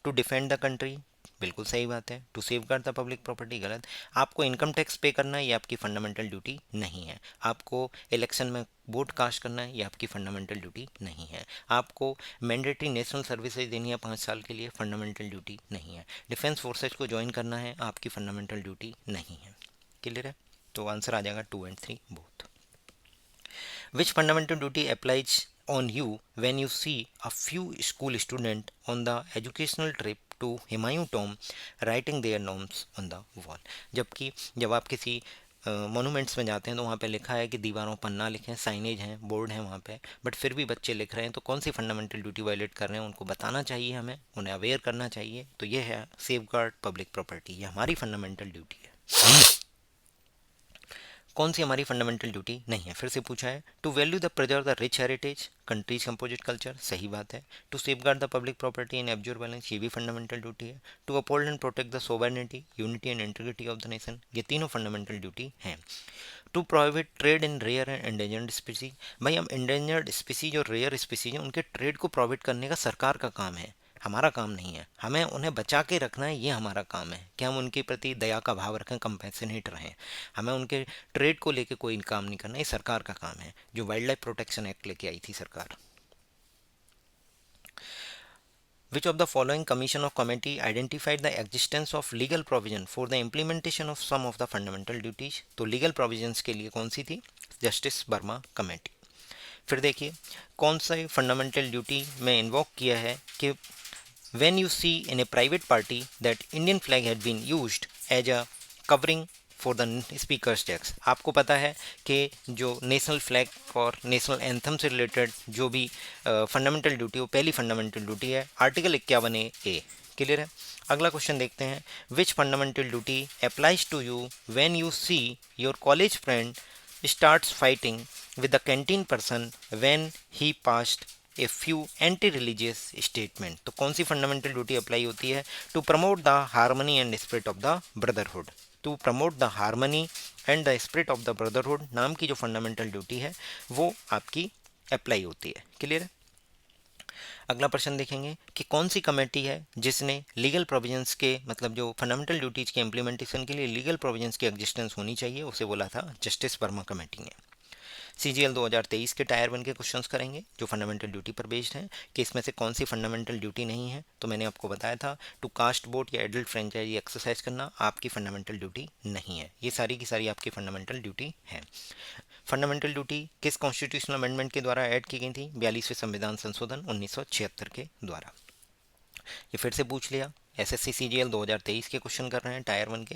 To defend the country बिल्कुल सही बात है। To safeguard the public property, गलत। आपको इनकम टैक्स पे करना है, ये आपकी फंडामेंटल ड्यूटी नहीं है। आपको इलेक्शन में वोट कास्ट करना है, ये आपकी फंडामेंटल ड्यूटी नहीं है। आपको मैंडेटरी नेशनल सर्विसेज देनी है 5 साल के लिए, फंडामेंटल ड्यूटी नहीं है। डिफेंस फोर्सेज को ज्वाइन करना है, आपकी फंडामेंटल ड्यूटी नहीं है। क्लियर है? तो आंसर आ जाएगा 2 और 3 both. Which fundamental duty applies on you when you see a few school students on the educational trip to Humayun Tomb writing their names on the wall? जबकि जब आप किसी मोनूमेंट्स में जाते हैं तो वहाँ पे लिखा है कि दीवारों पर ना लिखें, साइनेज हैं, बोर्ड हैं वहाँ पे, बट फिर भी बच्चे लिख रहे हैं, तो कौन सी फंडामेंटल ड्यूटी वायलेट कर रहे हैं उनको बताना चाहिए, हमें उन्हें अवेयर करना चाहिए। तो ये है सेफ गार्ड पब्लिक प्रॉपर्टी, ये हमारी फंडामेंटल ड्यूटी है। कौन सी हमारी फंडामेंटल ड्यूटी नहीं है? फिर से पूछा है। To value the preserve the rich heritage, countries composite culture, सही बात है। To safeguard the public property and abjure violence, ये भी फंडामेंटल ड्यूटी है। To uphold and protect the sovereignty, unity and integrity of the nation, ये तीनों fundamental duty हैं। To prohibit trade in rare and endangered species, भाई हम endangered species और rare species हैं उनके ट्रेड को प्रोहिबिट करने का सरकार का काम है, हमारा काम नहीं है। हमें उन्हें बचा के रखना है, ये हमारा काम है कि हम उनके प्रति दया का भाव रखें, कंपैशनेट रहें। हमें उनके ट्रेड को लेके कोई काम नहीं करना, ये सरकार का काम है, जो वाइल्ड लाइफ प्रोटेक्शन एक्ट लेके आई थी सरकार। Which of the following commission or committee identified the existence of legal provision for the implementation of some of the fundamental duties? तो legal provisions के लिए कौन सी थी? Justice Verma committee. फिर देखिए कौन सा फंडामेंटल ड्यूटी में इन्वोक किया है कि when you see in a private party that Indian flag had been used as a covering for the speaker's desk. आपको पता है कि जो नेशनल फ्लैग और नेशनल एंथम से रिलेटेड जो भी फंडामेंटल ड्यूटी, वो पहली फंडामेंटल ड्यूटी है, आर्टिकल 51A। क्लियर है? अगला क्वेश्चन देखते हैं। Which fundamental duty applies to you when you see your college friend starts fighting with the canteen person when he passed a few anti religious statement? तो कौन सी fundamental duty apply होती है? To promote the harmony and spirit of the brotherhood. To promote the harmony and the spirit of the brotherhood नाम की जो fundamental duty है वो आपकी अप्लाई होती है। क्लियर है? अगला प्रश्न देखेंगे कि कौन सी कमेटी है जिसने लीगल प्रोविजंस के, मतलब जो फंडामेंटल ड्यूटीज के इम्प्लीमेंटेशन के लिए लीगल प्रोविजंस की एग्जिस्टेंस होनी चाहिए, उसे बोला था जस्टिस वर्मा कमेटी ने। CGL 2023 के टायर 1 के क्वेश्चंस करेंगे जो फंडामेंटल ड्यूटी पर बेस्ड हैं कि इसमें से कौन सी फंडामेंटल ड्यूटी नहीं है। तो मैंने आपको बताया था टू कास्ट वोट या एडल्ट फ्रेंचाइजी एक्सरसाइज करना आपकी फंडामेंटल ड्यूटी नहीं है, ये सारी की सारी आपकी फंडामेंटल ड्यूटी है। फंडामेंटल ड्यूटी किस कॉन्स्टिट्यूशनल अमेंडमेंट के द्वारा ऐड की गई थी? 42वें संविधान संशोधन 1976 के द्वारा। ये फिर से पूछ लिया। SSC CGL 2023 के क्वेश्चन कर रहे हैं टायर 1 के।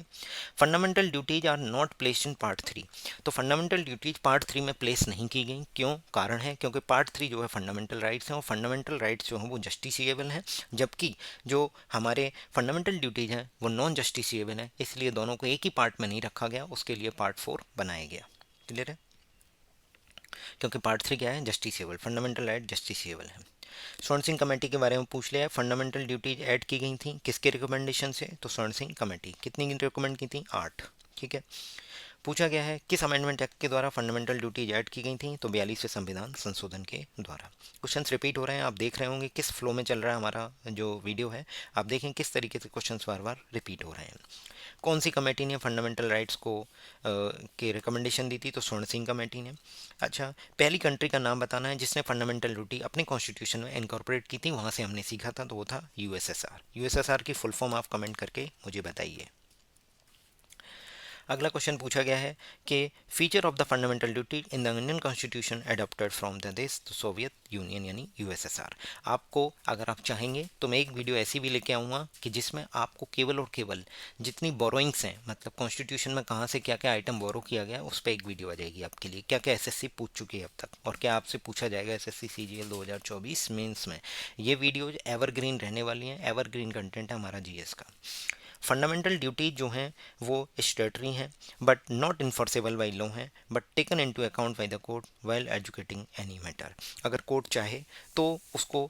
Fundamental duties are not placed in part 3। तो फंडामेंटल ड्यूटीज पार्ट 3 में प्लेस नहीं की गई, क्यों? कारण है क्योंकि पार्ट 3 जो है फंडामेंटल राइट्स हैं, और फंडामेंटल राइट्स जो हैं वो जस्टिसिएबल हैं, जबकि जो हमारे फंडामेंटल ड्यूटीज हैं वो नॉन जस्टिसिएबल हैं, इसलिए दोनों को एक ही पार्ट में नहीं रखा गया, उसके लिए पार्ट 4 बनाया गया। क्लियर है? क्योंकि पार्ट 3 क्या है? जस्टिसिएबल, फंडामेंटल राइट जस्टिसिएबल है। स्वर्ण सिंह कमेटी के बारे में पूछ लिया है। फंडामेंटल ड्यूटीज ऐड की गई थी किसके रिकमेंडेशन से? तो स्वर्ण सिंह कमेटी। कितनी रिकमेंड की थी? 8। ठीक है। पूछा गया है किस अमेंडमेंट एक्ट के द्वारा फंडामेंटल ड्यूटीज ऐड की गई थी? तो 42वें संविधान संशोधन के द्वारा। क्वेश्चंस रिपीट हो रहे हैं, आप देख रहे होंगे किस फ्लो में चल रहा है हमारा जो वीडियो है, आप देखें किस तरीके से क्वेश्चंस बार बार रिपीट हो रहे हैं। कौन सी कमेटी ने फंडामेंटल राइट्स को के रिकमेंडेशन दी थी? तो स्वर्ण सिंह कमेटी ने। अच्छा, पहली कंट्री का नाम बताना है जिसने फंडामेंटल ड्यूटी अपने कॉन्स्टिट्यूशन में इनकॉर्पोरेट की थी, वहाँ से हमने सीखा था, तो वो था USSR। USSR की फुल फॉर्म आप कमेंट करके मुझे बताइए। अगला क्वेश्चन पूछा गया है कि feature of the fundamental duty in the Indian constitution adopted from the देश सोवियत यूनियन यानी USSR। आपको अगर आप चाहेंगे तो मैं एक वीडियो ऐसी भी लेके आऊँगा कि जिसमें आपको केवल और केवल जितनी बोरोइंग्स हैं, मतलब कॉन्स्टिट्यूशन में कहाँ से क्या क्या आइटम बोरो किया गया, उस पर एक वीडियो आ जाएगी आपके लिए। क्या क्या SSC पूछ चुकी है अब तक और क्या आपसे पूछा जाएगा SSC CGL 2024 मेंस में। ये वीडियो एवरग्रीन रहने वाली हैं, एवरग्रीन कंटेंट है हमारा GS का। फंडामेंटल ड्यूटीज जो हैं वो स्टेटरी हैं but not enforceable by law हैं, but taken into account by the court while educating any matter. अगर कोर्ट चाहे तो उसको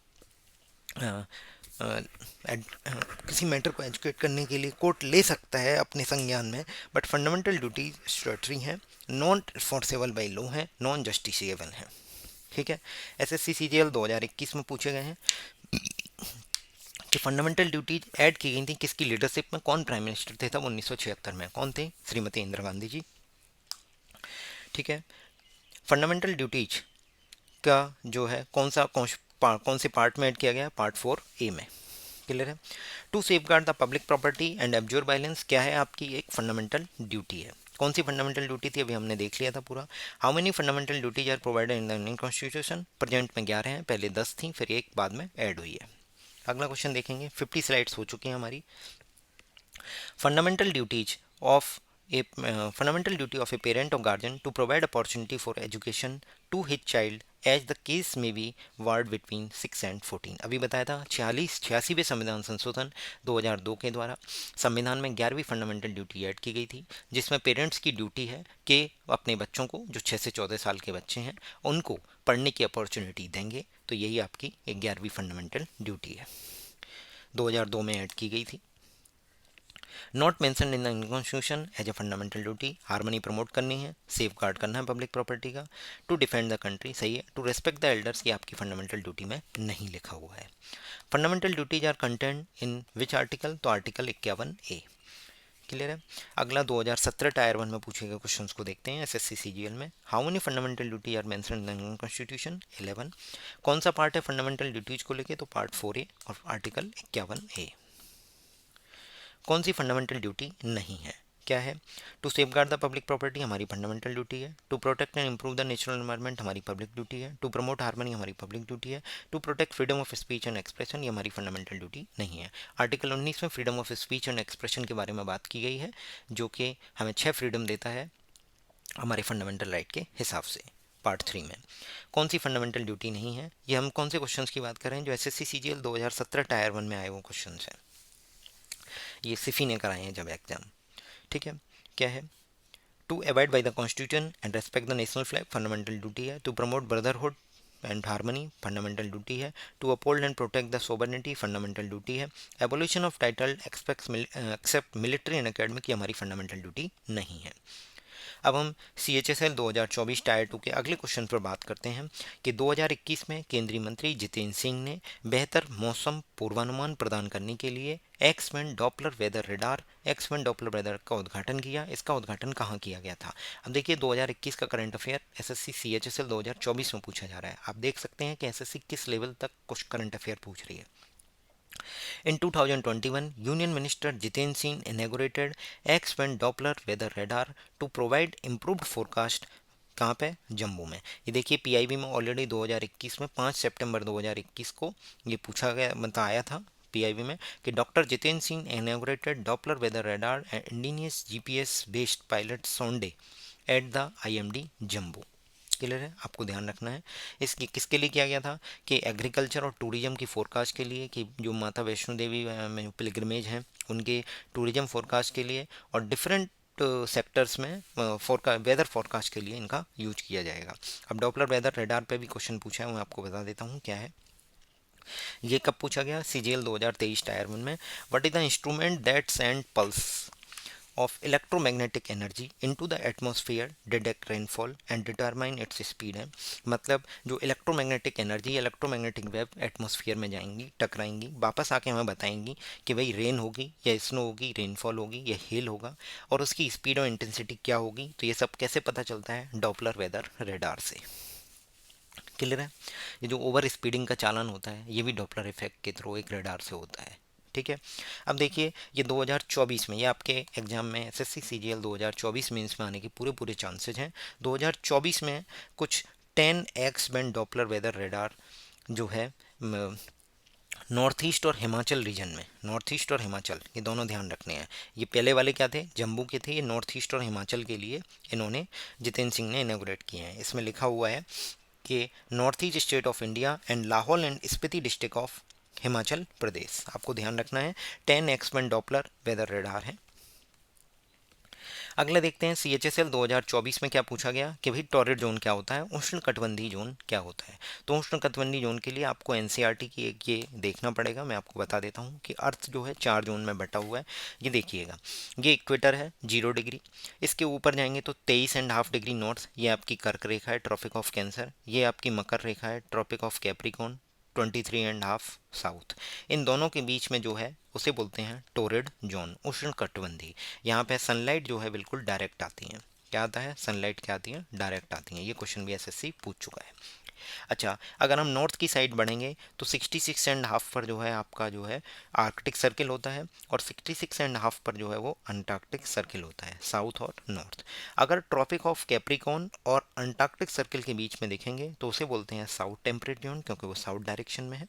किसी मैटर को एजुकेट करने के लिए कोर्ट ले सकता है अपने संज्ञान में, बट फंडामेंटल ड्यूटीज स्टेटरी हैं, नॉन इन्फोर्सेबल बाई लॉ हैं, नॉन जस्टिसिएबल हैं। ठीक है। SSC CGL 2021 में पूछे गए हैं। कि फंडामेंटल ड्यूटीज ऐड की गई थी किसकी लीडरशिप में, कौन प्राइम मिनिस्टर थे तब 1976 में, कौन थे, श्रीमती इंदिरा गांधी जी। ठीक है। फंडामेंटल ड्यूटीज का जो है कौन से पार्ट में ऐड किया गया, पार्ट 4A में। क्लियर है। To safeguard the public property and abjure violence क्या है आपकी, एक फंडामेंटल ड्यूटी है। कौन सी फंडामेंटल ड्यूटी थी, अभी हमने देख लिया था पूरा। How many fundamental duties are provided in the Indian constitution, present में 11 हैं, पहले 10 थी, फिर एक बाद में ऐड हुई है। अगला क्वेश्चन देखेंगे, 50 स्लाइड्स हो चुकी हैं हमारी। Fundamental duties of a fundamental duty of a parent or guardian to provide opportunity for education to his child as the case may be varied between 6 and 14। अभी बताया था 86वें संविधान संशोधन 2002 के द्वारा संविधान में 11वीं फंडामेंटल ड्यूटी ऐड की गई थी, जिसमें पेरेंट्स की ड्यूटी है कि अपने बच्चों को जो 6 से 14 साल के बच्चे हैं उनको पढ़ने की अपॉर्चुनिटी देंगे। तो यही आपकी 11वीं फंडामेंटल ड्यूटी है, 2002 में ऐड की गई थी। Not mention in the Indian constitution as a fundamental duty, harmony promote करनी है, सेफ गार्ड करना है पब्लिक प्रॉपर्टी का, टू डिफेंड द कंट्री सही है, टू रेस्पेक्ट द एल्डर्स, ये आपकी फंडामेंटल ड्यूटी में नहीं लिखा हुआ है। Fundamental duties are content in which article, तो आर्टिकल 51A। क्लियर है। अगला 2017 टायर 1 में पूछे गए क्वेश्चंस को देखते हैं एसएससी सीजीएल में। How many fundamental duty are mention in the Indian constitution, 11। कौन सा पार्ट है फंडामेंटल ड्यूटीज को लेके, तो पार्ट 4A और आर्टिकल 51A। कौन सी फंडामेंटल ड्यूटी नहीं है, क्या है, to safeguard the public property हमारी फंडामेंटल ड्यूटी है, to protect and improve the natural environment हमारी पब्लिक ड्यूटी है, टू प्रमोट हार्मनी हमारी पब्लिक ड्यूटी है, to protect freedom of speech and expression ये हमारी फंडामेंटल ड्यूटी नहीं है। आर्टिकल 19 में freedom of speech and expression के बारे में बात की गई है, जो कि हमें 6 फ्रीडम देता है हमारे फंडामेंटल राइट के हिसाब से। पार्ट 3 में कौन सी फंडामेंटल ड्यूटी नहीं है, ये हम कौन से क्वेश्चंस की बात कर रहे हैं, जो एसएससी सीजीएल 2017 टायर 1 में आए वो क्वेश्चंस हैं, ये सिफी ने कराए हैं जब एग्जाम। ठीक है। क्या है, to avoid by the constitution and respect the national flag fundamental duty है, to promote brotherhood and harmony fundamental duty है, to uphold and protect the sovereignty fundamental duty है, abolition of title except military and academic ये हमारी fundamental duty नहीं है। अब हम CHSL 2024 tier 2 के अगले क्वेश्चन पर बात करते हैं कि 2021 में केंद्रीय मंत्री जितेंद्र सिंह ने बेहतर मौसम पूर्वानुमान प्रदान करने के लिए X band Doppler weather radar X band Doppler weather का उद्घाटन किया। इसका उद्घाटन कहाँ किया गया था। अब देखिए 2021 का करंट अफेयर एसएससी CHSL 2024 में पूछा जा रहा है। आप देख सकते हैं कि एसएससी किस लेवल तक कुछ करंट अफेयर पूछ रही है। In 2021, Union Minister Jitendra Singh inaugurated X-band Doppler weather radar to provide improved forecast। कहाँ पे, जम्मू में। ये देखिए पीआईबी में ऑलरेडी 2021 में 5 सितंबर 2021 को ये पूछा गया, मतलब आया था पीआईबी में कि doctor Jitendra Singh inaugurated Doppler weather radar and indigenous GPS based pilot sonde at the IMD Jammu. Clear है, आपको ध्यान रखना है। इसकी किसके लिए किया गया था कि एग्रीकल्चर और टूरिज्म की फोरकास्ट के लिए, कि जो माता वैष्णो देवी में पिलग्रिमेज हैं उनके टूरिज्म फोरकास्ट के लिए और डिफरेंट सेक्टर्स में वेदर फोरकास्ट के लिए इनका यूज किया जाएगा। अब डॉपलर वेदर रडार पे भी क्वेश्चन पूछा है, मैं आपको बता देता हूँ क्या है। ये कब पूछा गया, सीजीएल 2023 टायर 1 में। What is the instrument that send pulse of electromagnetic energy into the atmosphere, detect rainfall and determine its speed है। मतलब जो electromagnetic energy, electromagnetic wave atmosphere में जाएंगी, टकराएंगी, वापस आके हमें बताएंगी कि भाई रेन होगी या स्नो होगी, रेनफॉल होगी या हेल होगा और उसकी स्पीड और इंटेंसिटी क्या होगी। तो ये सब कैसे पता चलता है, डॉपलर वेदर रडार से। क्लियर है। ये जो ओवर स्पीडिंग का चालन होता है ये भी डॉपलर इफेक्ट के थ्रू एक रडार से होता है। ठीक है। अब देखिए ये 2024 में, ये आपके एग्जाम में एसएससी सीजीएल 2024 में इसमें आने के पूरे पूरे चांसेज हैं। 2024 में कुछ 10 X band Doppler weather radar जो है नॉर्थ ईस्ट और हिमाचल रीजन में, नॉर्थ ईस्ट और हिमाचल ये दोनों ध्यान रखने हैं। ये पहले वाले क्या थे, जम्मू के थे, ये नॉर्थ ईस्ट और हिमाचल के लिए इन्होंने जितेंद्र सिंह ने इनोग्रेट किए हैं। इसमें लिखा हुआ है कि north east state of India and Lahaul and Spiti district of Himachal Pradesh. आपको ध्यान रखना है 10 एक्स-बैंड डॉपलर वेदर रडार है। अगला देखते हैं CHSL 2024 में क्या पूछा गया कि भाई टॉरेड जोन क्या होता है, उष्णकटिबंधीय जोन क्या होता है। तो उष्णकटिबंधीय जोन के लिए आपको एनसीईआरटी की एक ये देखना पड़ेगा। मैं आपको बता देता हूँ कि अर्थ जो है 4 जोन में बटा हुआ है। ये देखिएगा, ये इक्वेटर है 0 डिग्री, इसके ऊपर जाएंगे तो 23.5 डिग्री नॉर्थ, ये आपकी कर्क रेखा है ट्रॉपिक ऑफ कैंसर, ये आपकी मकर रेखा है ट्रॉपिक ऑफ कैप्रिकॉन, 23.5 साउथ। इन दोनों के बीच में जो है उसे बोलते हैं टोरिड जोन, उष्णकटिबंधीय। यहाँ पे सनलाइट जो है बिल्कुल डायरेक्ट आती है। क्या आता है? सनलाइट क्या आती है? डायरेक्ट आती है। ये क्वेश्चन भी एसएससी पूछ चुका है। अच्छा, अगर हम नॉर्थ की साइड बढ़ेंगे तो 66.5 पर जो है आपका जो है आर्कटिक सर्किल होता है, और 66.5 पर जो है वो अंटार्कटिक सर्किल होता है, साउथ और नॉर्थ। अगर ट्रॉपिक ऑफ कैप्रिकॉर्न और अंटार्कटिक सर्किल के बीच में देखेंगे तो उसे बोलते हैं साउथ टेम्परेट जोन, क्योंकि वो साउथ डायरेक्शन में है।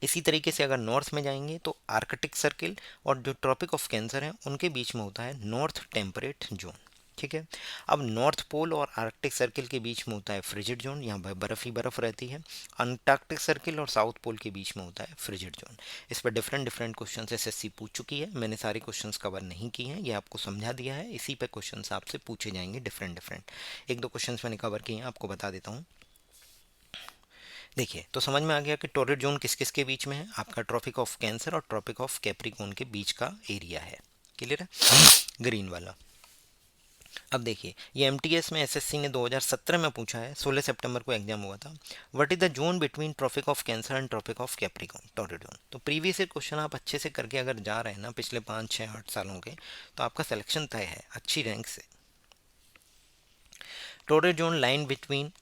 इसी तरीके से अगर नॉर्थ में जाएंगे तो आर्कटिक सर्किल और जो ट्रॉपिक ऑफ कैंसर है उनके बीच में होता है नॉर्थ टेम्परेट जोन। ठीक है। अब नॉर्थ पोल और आर्कटिक सर्किल के बीच में होता है फ्रिजिड जोन, यहाँ बर्फ ही बर्फ रहती है। अंटार्कटिक सर्किल और साउथ पोल के बीच में होता है फ्रिजिड जोन। इस पर डिफरेंट डिफरेंट क्वेश्चन एसएससी पूछ चुकी है। मैंने सारे क्वेश्चंस कवर नहीं किए हैं, ये आपको समझा दिया है। इसी पे क्वेश्चंस आपसे पूछे जाएंगे डिफरेंट डिफरेंट। एक दो क्वेश्चंस मैंने कवर किए हैं, आपको बता देता हूँ। देखिए, तो समझ में आ गया कि टॉररेट जोन किस किस के बीच में है। आपका ट्रॉपिक ऑफ कैंसर और ट्रॉपिक ऑफ कैप्रिकॉर्न के बीच का एरिया है। क्लियर है? ग्रीन वाला। अब देखिए, ये एमटीएस में एसएससी ने 2017 में पूछा है, 16 सितंबर को एग्जाम हुआ था। What is the zone between tropic of cancer and tropic of Capricorn, torrid zone. तो प्रीवियस क्वेश्चन आप अच्छे से करके अगर जा रहे हैं ना पिछले 5 6 8 सालों के, तो आपका सिलेक्शन तय है अच्छी रैंक से। Torrid zone line between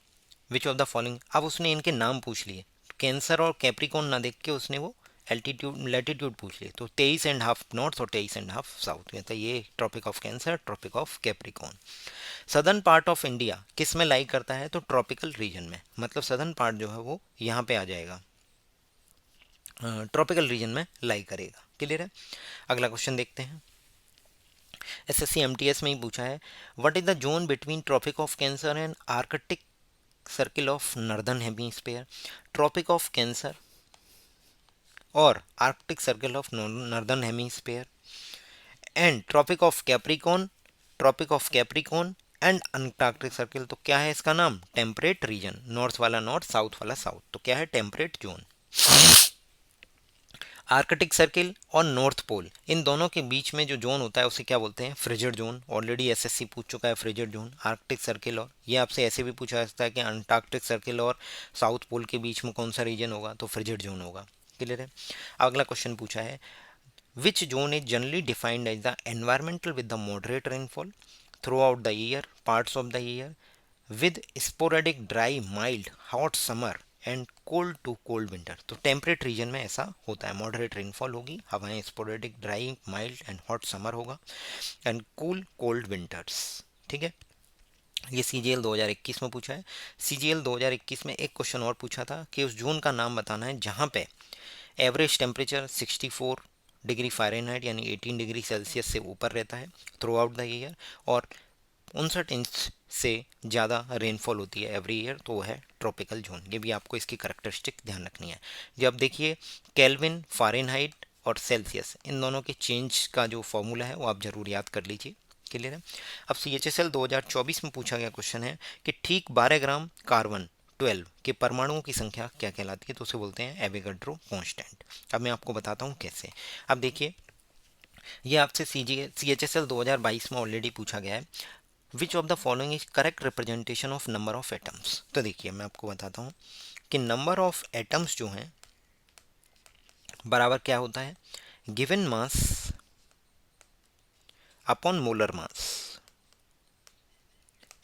which of the following. अब उसने इनके नाम पूछ लिए, कैंसर और कैप्रिकॉर्न ना देख के उसने वो एल्टीट्यूड लैटिट्यूड पूछ लिए। तो 23.5 नॉर्थ और 23.5 साउथ, कहता है ये tropic of cancer, tropic of capricorn. Southern part of India किस में लाई करता है? तो ट्रॉपिकल रीजन में, मतलब सदर्न पार्ट जो है वो यहाँ पे आ जाएगा, ट्रॉपिकल रीजन में लाई करेगा। क्लियर है? अगला क्वेश्चन देखते हैं। एसएससी एमटीएस में ही पूछा है, what is the zone between tropic of cancer and Arctic circle of northern hemisphere. Tropic of cancer और Arctic circle of northern hemisphere and tropic of Capricorn and Antarctic circle. तो क्या है इसका नाम? Temperate region. नॉर्थ वाला north, south वाला south, तो क्या है? Temperate zone. आर्कटिक सर्किल और नॉर्थ पोल, इन दोनों के बीच में जो जोन होता है उसे क्या बोलते हैं? Frigid zone. ऑलरेडी एसएससी पूछ चुका है फ्रिजिड जोन। आर्कटिक सर्किल, और ये आपसे ऐसे भी पूछा जा सकता है कि अंटार्कटिक सर्किल और साउथ पोल के बीच में कौन सा रीजन होगा? तो फ्रिजिड जोन होगा। क्लियर है? अगला क्वेश्चन पूछा है, which zone is generally defined as the environmental with the moderate rainfall throughout the year, parts of the year, with sporadic dry mild hot summer and cold to cold winter. तो temperate region में ऐसा होता है, moderate rainfall होगी, हवाएं sporadic dry mild and hot summer होगा, and cool cold winters. ठीक है? ये सीजीएल 2021 में पूछा है। सीजीएल 2021 में एक क्वेश्चन और पूछा था कि उस जोन का नाम बताना है जहाँ पे एवरेज टेम्परेचर 64 डिग्री फ़ारेनहाइट यानी 18 डिग्री सेल्सियस से ऊपर रहता है थ्रू आउट द ईयर, और 59 इंच से ज़्यादा रेनफॉल होती है एवरी ईयर, तो वो है ट्रॉपिकल जोन। ये भी आपको इसकी करैक्टरिस्टिक ध्यान रखनी है। जब देखिए, केल्विन, फ़ारेनहाइट और सेल्सियस, इन दोनों के चेंज का जो फॉर्मूला है वो आप ज़रूर याद कर लीजिए। क्लियर है? अब CHSL 2024 में पूछा गया क्वेश्चन है कि ठीक 12 ग्राम कार्बन 12 के परमाणुओं की संख्या क्या कहलाती है? तो उसे बोलते हैं एवोगाड्रो कांस्टेंट। अब मैं आपको बताता हूँ कैसे। अब देखिए, ये आपसे CHSL 2022 में ऑलरेडी पूछा गया है, which of the following is correct representation of number of atoms. तो देखिए, मैं आपको बताता हूँ कि नंबर ऑफ एटम्स जो हैं बराबर क्या होता है? Given mass upon molar mass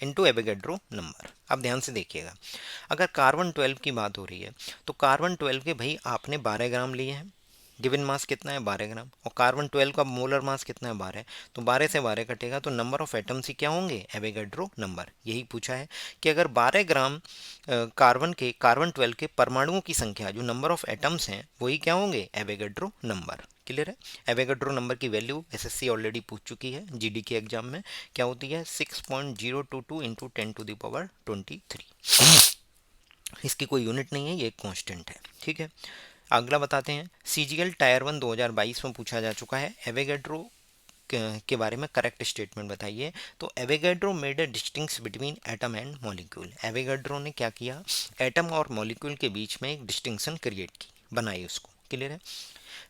into Avogadro number. अब ध्यान से देखिएगा, अगर कार्बन 12 की बात हो रही है तो कार्बन 12 के भाई आपने 12 ग्राम लिए हैं, गिवन मास कितना है? 12 ग्राम, और कार्बन 12 का मोलर मास कितना है? 12। तो 12 से 12 कटेगा तो नंबर ऑफ एटम्स ही क्या होंगे? Avogadro number. यही पूछा है कि अगर 12 ग्राम कार्बन 12 के परमाणुओं की संख्या, जो नंबर ऑफ एटम्स हैं, वही क्या होंगे? Avogadro number. क्लियर है? एवोगाड्रो नंबर की वैल्यू एसएससी ऑलरेडी पूछ चुकी है जीडी के एग्जाम में, क्या होती है? 6.022 इंटू 10⁻23। इसकी कोई यूनिट नहीं है, ये एक कांस्टेंट है। ठीक है? अगला बताते हैं। सीजीएल टायर 1 2022 में पूछा जा चुका है, एवोगाड्रो के बारे में करेक्ट स्टेटमेंट बताइए। तो Avogadro made a distinction between atom and molecule. Avogadro ने क्या किया? एटम और मॉलिक्यूल के बीच में एक डिस्टिंक्शन क्रिएट की, बनाई उसको। क्लियर है?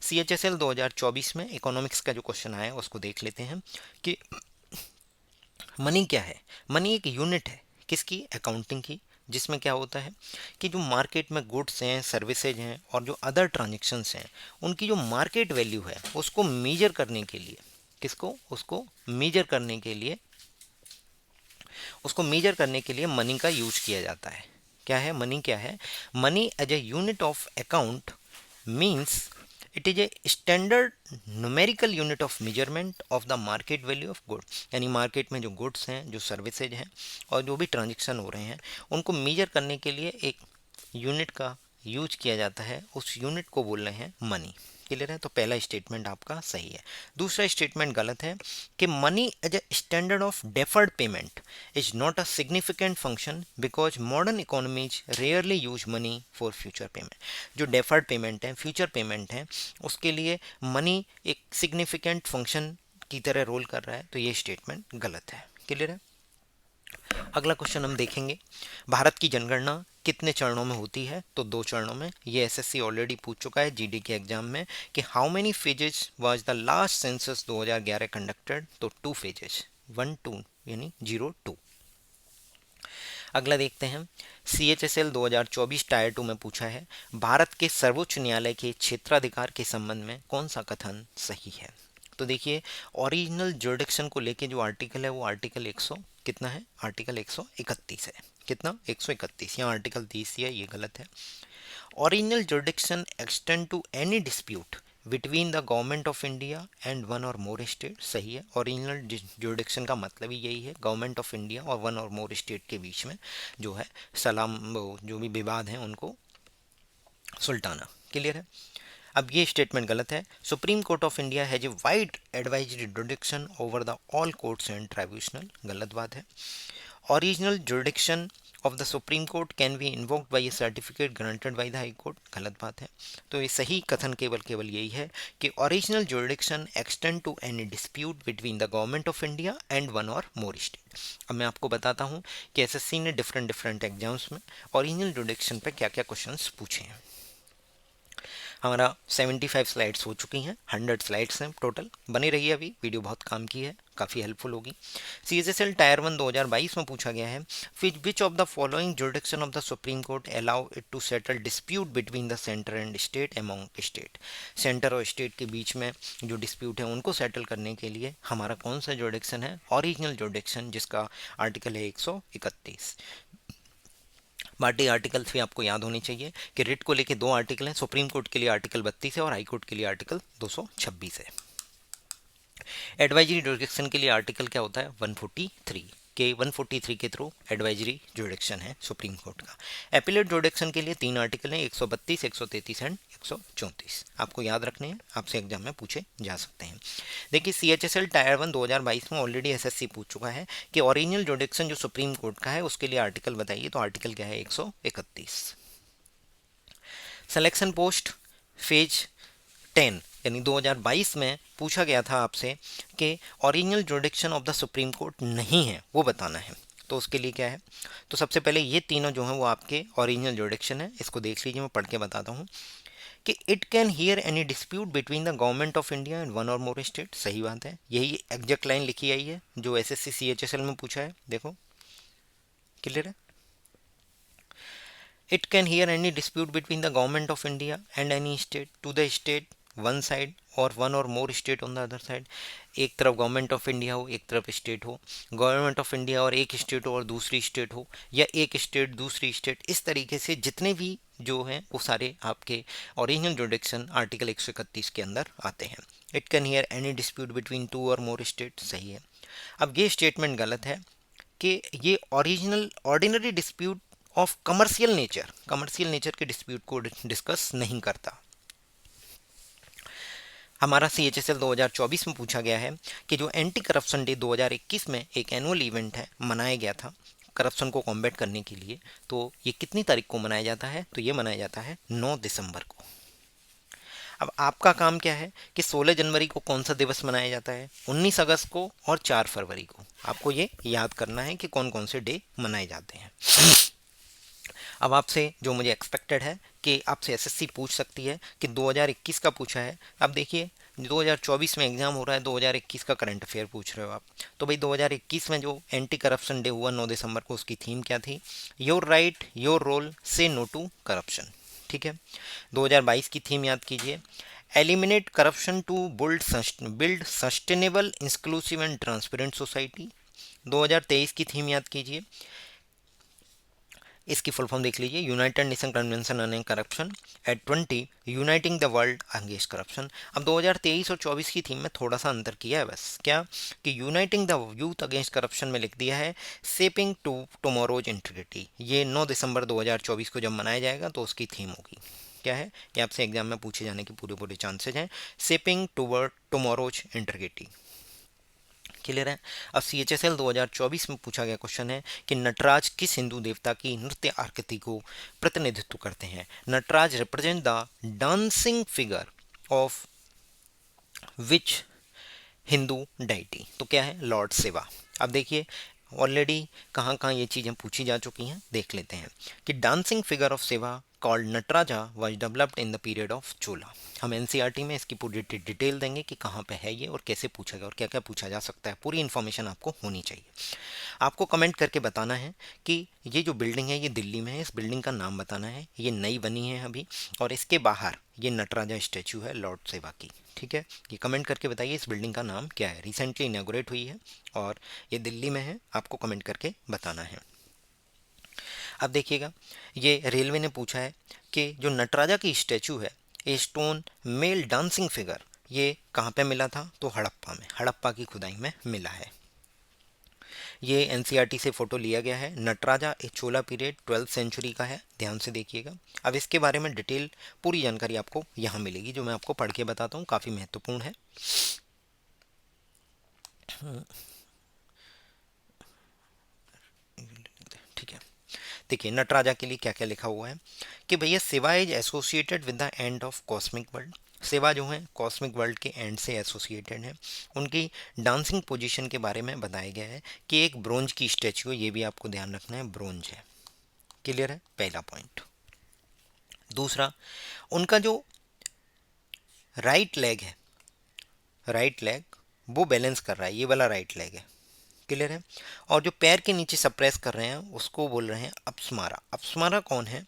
CHSL 2024 में इकोनॉमिक्स का जो क्वेश्चन आया है उसको देख लेते हैं कि मनी क्या है। मनी एक यूनिट है, किसकी? अकाउंटिंग की। जिसमें क्या होता है कि जो मार्केट में गुड्स हैं, सर्विसेज हैं और जो अदर ट्रांजेक्शन्स हैं, उनकी जो मार्केट वैल्यू है उसको मेजर करने के लिए, किसको, उसको मेजर करने के लिए, उसको मेजर करने के लिए मनी का यूज किया जाता है। क्या है मनी, क्या है money? As a unit of account means it is a standard numerical unit of measurement of the market value of good. यानी मार्केट में जो गुड्स हैं, जो सर्विसेज हैं और जो भी ट्रांजेक्शन हो रहे हैं, उनको मेजर करने के लिए एक यूनिट का यूज किया जाता है, उस यूनिट को बोल रहे हैं मनी। क्लियर है? तो पहला स्टेटमेंट आपका सही है। दूसरा स्टेटमेंट गलत है कि money as a standard of deferred payment is not a significant function because modern economies rarely use money for future payment. जो डेफर्ड पेमेंट है, फ्यूचर पेमेंट है, उसके लिए मनी एक सिग्निफिकेंट फंक्शन की तरह रोल कर रहा है, तो ये स्टेटमेंट गलत है। क्लियर है? अगला क्वेश्चन हम देखेंगे, भारत की जनगणना कितने चरणों में होती है? तो 2 चरणों में। ये एसएससी ऑलरेडी पूछ चुका है जीडी के एग्जाम में कि how many phases was the last census 2011 conducted? तो 2 फेजेस, 1 2 यानी 02। अगला देखते हैं, CHSL 2024 टायर 2 में पूछा है, भारत के सर्वोच्च न्यायालय के क्षेत्राधिकार के संबंध में कौन सा कथन सही है? तो देखिए, ओरिजिनल जुरिडिक्शन को लेके जो आर्टिकल है वो आर्टिकल 100 कितना है? आर्टिकल 131 है। कितना? 131। यहाँ आर्टिकल 30 है, ये गलत है। Original jurisdiction extend to any dispute between the government of India and one or more state, सही है। ओरिजिनल जुरिडिक्शन का मतलब ही यही है, गवर्नमेंट ऑफ इंडिया और वन और मोर स्टेट के बीच में जो है सलाम, जो भी विवाद हैं उनको सुलटाना। क्लियर है? अब ये स्टेटमेंट गलत है। Supreme court of India has a wide advisory jurisdiction over the all courts and tribunal, गलत बात है। Original jurisdiction of the supreme court can be invoked by A certificate granted by the high court, गलत बात है। तो ये सही कथन केवल यही है कि original jurisdiction extend to any dispute between the government of India and one or more state. अब मैं आपको बताता हूँ कि एसएससी ने डिफरेंट एग्जाम्स में ओरिजिनल जुरिडिक्शन पे क्या क्या क्वेश्चंस पूछे हैं। हमारा 75 स्लाइड्स हो चुकी हैं, 100 स्लाइड्स हैं टोटल। बनी रही है, अभी वीडियो बहुत काम की है, काफ़ी हेल्पफुल होगी। CHSL टायर 1 2022 में पूछा गया है, which of the following jurisdiction of the supreme court allow it to settle dispute between the centre and state among state. Centre और स्टेट के बीच में जो डिस्प्यूट है उनको सेटल करने के लिए हमारा कौन सा जुरिडिक्शन है? ओरिजिनल जुरिडिक्शन, जिसका आर्टिकल है 131। बाकी आर्टिकल्स भी आपको याद होने चाहिए कि रिट को लेके 2 आर्टिकल हैं, सुप्रीम कोर्ट के लिए आर्टिकल 32 है और हाई कोर्ट के लिए आर्टिकल 226 है। एडवाइजरी जुरिडिक्शन के लिए आर्टिकल क्या होता है? 143 के 143 के थ्रू एडवाइजरी जुरिडिक्शन है सुप्रीम कोर्ट का। एपिलेट जुरिडिक्शन के लिए 3 आर्टिकल हैं, 132, 133 एंड 134। आपको याद रखने हैं, आपसे एग्जाम में पूछे जा सकते हैं। देखिए, CHSL टायर 1 2022 में ऑलरेडी एसएससी पूछ चुका है कि ओरिजिनल जुरिडिक्शन जो सुप्रीम कोर्ट का है उसके लिए आर्टिकल बताइए। तो आर्टिकल क्या है? 131। सिलेक्शन पोस्ट फेज 10 यानी 2022 में पूछा गया था आपसे कि original jurisdiction of the supreme court नहीं है, वो बताना है। तो उसके लिए क्या है? तो सबसे पहले ये तीनों जो हैं वो आपके ओरिजिनल जुरिडिक्शन है। इसको देख लीजिए, मैं पढ़ के बताता हूँ कि it can hear any dispute between the government of India and one or more state, सही बात है। यही एग्जैक्ट लाइन लिखी आई है जो एसएससी CHSL में पूछा है, देखो क्लियर है। It can hear any dispute between the government of India and any state to the state one side और one or more state on the other side. एक तरफ गवर्नमेंट ऑफ इंडिया हो, एक तरफ स्टेट हो, government of India और एक state हो और दूसरी स्टेट हो, या एक स्टेट दूसरी स्टेट, इस तरीके से जितने भी जो हैं वो सारे आपके ओरिजिनल जुरिडिक्शन आर्टिकल 131 के अंदर आते हैं। It can hear any dispute between 2 और मोर स्टेट, सही है। अब ये स्टेटमेंट गलत है कि ये original ordinary dispute of commercial nature के डिस्प्यूट को डिस्कस नहीं करता। हमारा CHSL 2024 में पूछा गया है कि जो एंटी करप्शन डे 2021 में एक एनुअल इवेंट है, मनाया गया था करप्शन को कॉम्बैट करने के लिए, तो ये कितनी तारीख को मनाया जाता है? तो ये मनाया जाता है 9 दिसंबर को। अब आपका काम क्या है कि 16 जनवरी को कौन सा दिवस मनाया जाता है, 19 अगस्त को और 4 फरवरी को। आपको ये याद करना है कि कौन कौन से डे मनाए जाते हैं। अब आपसे जो मुझे एक्सपेक्टेड है कि आपसे एसएससी पूछ सकती है कि 2021 का पूछा है। अब देखिए, 2024 में एग्जाम हो रहा है, 2021 का करंट अफेयर पूछ रहे हो आप। तो भाई 2021 में जो एंटी करप्शन डे हुआ 9 दिसंबर को, उसकी थीम क्या थी? Your right your role, say no to corruption. ठीक है। 2022 की थीम याद कीजिए, eliminate corruption to build sustainable inclusive and transparent society. 2023 की थीम याद कीजिए, इसकी फुल फॉर्म देख लीजिए, united nation convention on corruption at 20 uniting the world against corruption. अब 2023 और 24 की थीम में थोड़ा सा अंतर किया है बस, क्या कि uniting the youth against corruption में लिख दिया है शेपिंग टू टुमारोज इंटीग्रिटी। ये 9 दिसंबर 2024 को जब मनाया जाएगा तो उसकी थीम होगी। क्या है ये? आपसे एग्जाम में पूछे जाने के पूरे पूरे चांसेज हैं। Shaping toward tomorrow's integrity. Clear है। अब CHSL 2024 में पूछा गया क्वेश्चन है कि नटराज किस हिंदू देवता की नृत्य आकृति को प्रतिनिधित्व करते हैं? Nataraj represent the dancing figure of which Hindu deity? तो क्या है? लॉर्ड शिवा। अब देखिए ऑलरेडी कहाँ कहाँ ये चीज़ें पूछी जा चुकी हैं, देख लेते हैं कि dancing figure of Shiva called Nataraja was developed in the period of Chola. हम एनसीईआरटी में इसकी पूरी डिटेल देंगे कि कहाँ पे है ये और कैसे पूछा गया और क्या क्या पूछा जा सकता है, पूरी इन्फॉर्मेशन आपको होनी चाहिए। आपको कमेंट करके बताना है कि ये जो बिल्डिंग है ये दिल्ली में है, इस बिल्डिंग का नाम बताना है, ये नई बनी है अभी, और इसके बाहर ये नटराजा स्टैचू है लॉर्ड शिवा की। ठीक है, ये कमेंट करके बताइए इस बिल्डिंग का नाम क्या है, रिसेंटली इनॉग्रेट हुई है और ये दिल्ली में है, आपको कमेंट करके बताना है। अब देखिएगा, ये रेलवे ने पूछा है कि जो नटराजा की स्टैचू है, a stone male dancing figure, ये कहाँ पे मिला था? तो हड़प्पा में, हड़प्पा की खुदाई में मिला है। ये एनसीईआरटी से फोटो लिया गया है। नटराजा एक चोला पीरियड 12th सेंचुरी का है, ध्यान से देखिएगा। अब इसके बारे में डिटेल पूरी जानकारी आपको यहाँ मिलेगी, जो मैं आपको पढ़ के बताता हूँ, काफ़ी महत्वपूर्ण है। ठीक है, देखिए नटराजा के लिए क्या क्या लिखा हुआ है कि भैया Shiva is associated with the end of cosmic world. Shiva जो है कॉस्मिक वर्ल्ड के एंड से एसोसिएटेड है। उनकी डांसिंग पोजीशन के बारे में बताया गया है कि एक ब्रोंज की स्टैचू है, ये भी आपको ध्यान रखना है, ब्रोंज है। क्लियर है, पहला पॉइंट। दूसरा, उनका जो राइट लेग है, राइट लेग वो बैलेंस कर रहा है, ये वाला राइट लेग है। क्लियर है। और जो पैर के नीचे सप्रेस कर रहे हैं उसको बोल रहे हैं अपस्मारा। अपस्मारा कौन है?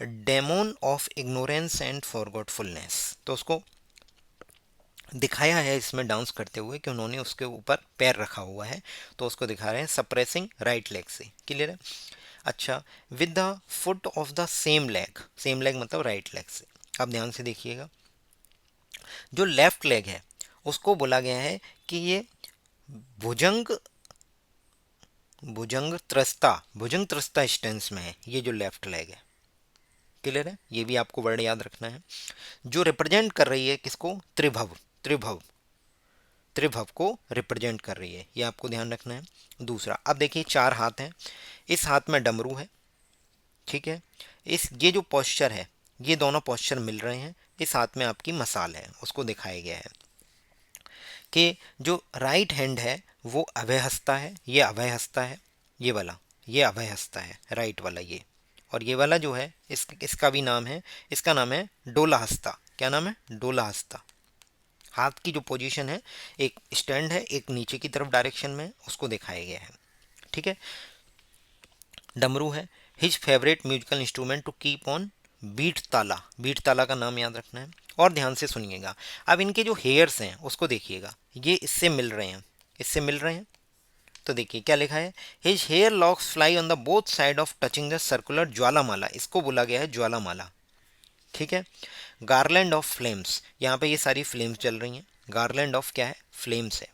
Demon of ignorance and forgetfulness. तो उसको दिखाया है इसमें डांस करते हुए कि उन्होंने उसके ऊपर पैर रखा हुआ है, तो उसको दिखा रहे हैं सप्रेसिंग राइट लेग से। क्लियर है। अच्छा, with the foot of the same leg, same leg मतलब राइट लेग से। अब ध्यान से देखिएगा, जो लेफ्ट लेग है उसको बोला गया है कि ये भुजंग भुजंग त्रस्ता स्टेंस में है, ये जो लेफ्ट लेग है। क्लियर है, ये भी आपको वर्ड याद रखना है, जो रिप्रेजेंट कर रही है किसको? त्रिभव, त्रिभव, त्रिभव को रिप्रेजेंट कर रही है, ये आपको ध्यान रखना है। दूसरा, अब देखिए 4 हाथ हैं, इस हाथ में डमरू है। ठीक है, इस ये जो पोस्चर है, ये दोनों पोस्चर मिल रहे हैं, इस हाथ में आपकी मसाल है, उसको दिखाया गया है कि जो राइट हैंड है वो अभय हस्ता है, ये अभय हस्ता है, ये वाला, ये अभय हस्ता है राइट वाला ये। और ये वाला जो है इसका भी नाम है, इसका नाम है डोला हस्ता। क्या नाम है? डोला हस्ता। हाथ की जो पोजीशन है, एक स्टैंड है, एक नीचे की तरफ डायरेक्शन में, उसको दिखाया गया है। ठीक है, डमरू है, his favourite musical instrument to keep on beat tala, beat tala का नाम याद रखना है। और ध्यान से सुनिएगा, अब इनके जो हेयर्स हैं उसको देखिएगा, ये इससे मिल रहे हैं, इससे मिल रहे हैं। तो देखिए क्या लिखा है, his hair locks fly on the both side of touching the circular jwalamala, इसको बोला गया है ज्वालामाला। ठीक है, गार्लैंड ऑफ फ्लेम्स, यहाँ पे ये सारी फ्लेम्स चल रही हैं, गार्लैंड ऑफ क्या है? फ्लेम्स है,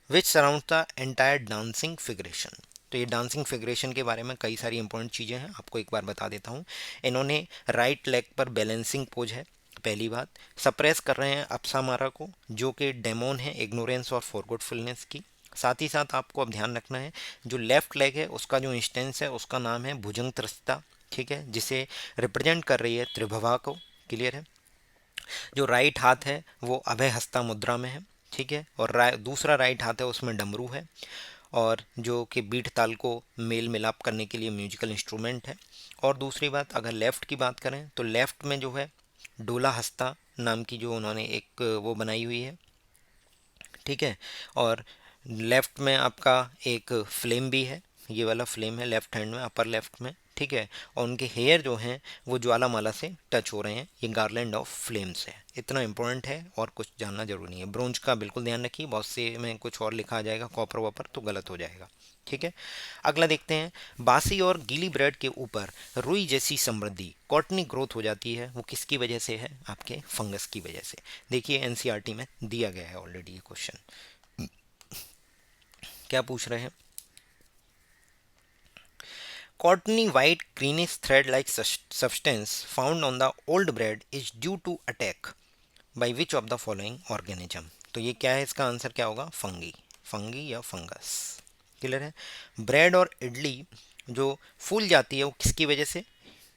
विच सराउंड द एंटायर डांसिंग फिगरेशन। तो ये डांसिंग फिगरेशन के बारे में कई सारी इंपॉर्टेंट चीज़ें हैं, आपको एक बार बता देता हूँ। इन्होंने राइट लेग पर बैलेंसिंग पोज है, पहली बात। सप्रेस कर रहे हैं अपसामारा को, जो कि डेमोन है इग्नोरेंस और फॉरगॉटफुलनेस की। साथ ही साथ आपको अब ध्यान रखना है, जो लेफ्ट लेग है उसका जो इंस्टेंस है उसका नाम है भुजंग त्रस्ता। ठीक है, जिसे रिप्रेजेंट कर रही है त्रिभुवा को। क्लियर है। जो राइट हाथ है वो अभय हस्ता मुद्रा में है। ठीक है, और दूसरा राइट हाथ है उसमें डमरू है, और जो कि बीट ताल को मेल मिलाप करने के लिए म्यूजिकल इंस्ट्रूमेंट है। और दूसरी बात, अगर लेफ़्ट की बात करें तो लेफ़्ट में जो है डोला हस्ता नाम की जो उन्होंने एक वो बनाई हुई है, ठीक है। और लेफ्ट में आपका एक फ्लेम भी है, ये वाला फ्लेम है लेफ्ट हैंड में, अपर लेफ्ट में, ठीक है। और उनके हेयर जो हैं वो ज्वालामाला से टच हो रहे हैं, ये गार्लैंड ऑफ फ्लेम्स है। इतना इंपॉर्टेंट है और कुछ जानना जरूरी नहीं है। ब्रोंज का बिल्कुल ध्यान रखिए, बहुत से में कुछ और लिखा आ जाएगा कॉपर वॉपर तो गलत हो जाएगा, ठीक है। अगला देखते हैं, बासी और गीली ब्रेड के ऊपर रुई जैसी समृद्धि कॉटनी ग्रोथ हो जाती है, वो किसकी वजह से है? आपके फंगस की वजह से। देखिए एनसीईआरटी में दिया गया है ऑलरेडी ये क्वेश्चन। क्या पूछ रहे हैं? Cottony white greenish thread-like substance found on the old bread is due to attack by which of the following organism? तो ये क्या है, इसका आंसर क्या होगा? फंगी, फंगी या फंगस। क्लियर है? ब्रेड और इडली जो फूल जाती है वो किसकी वजह से?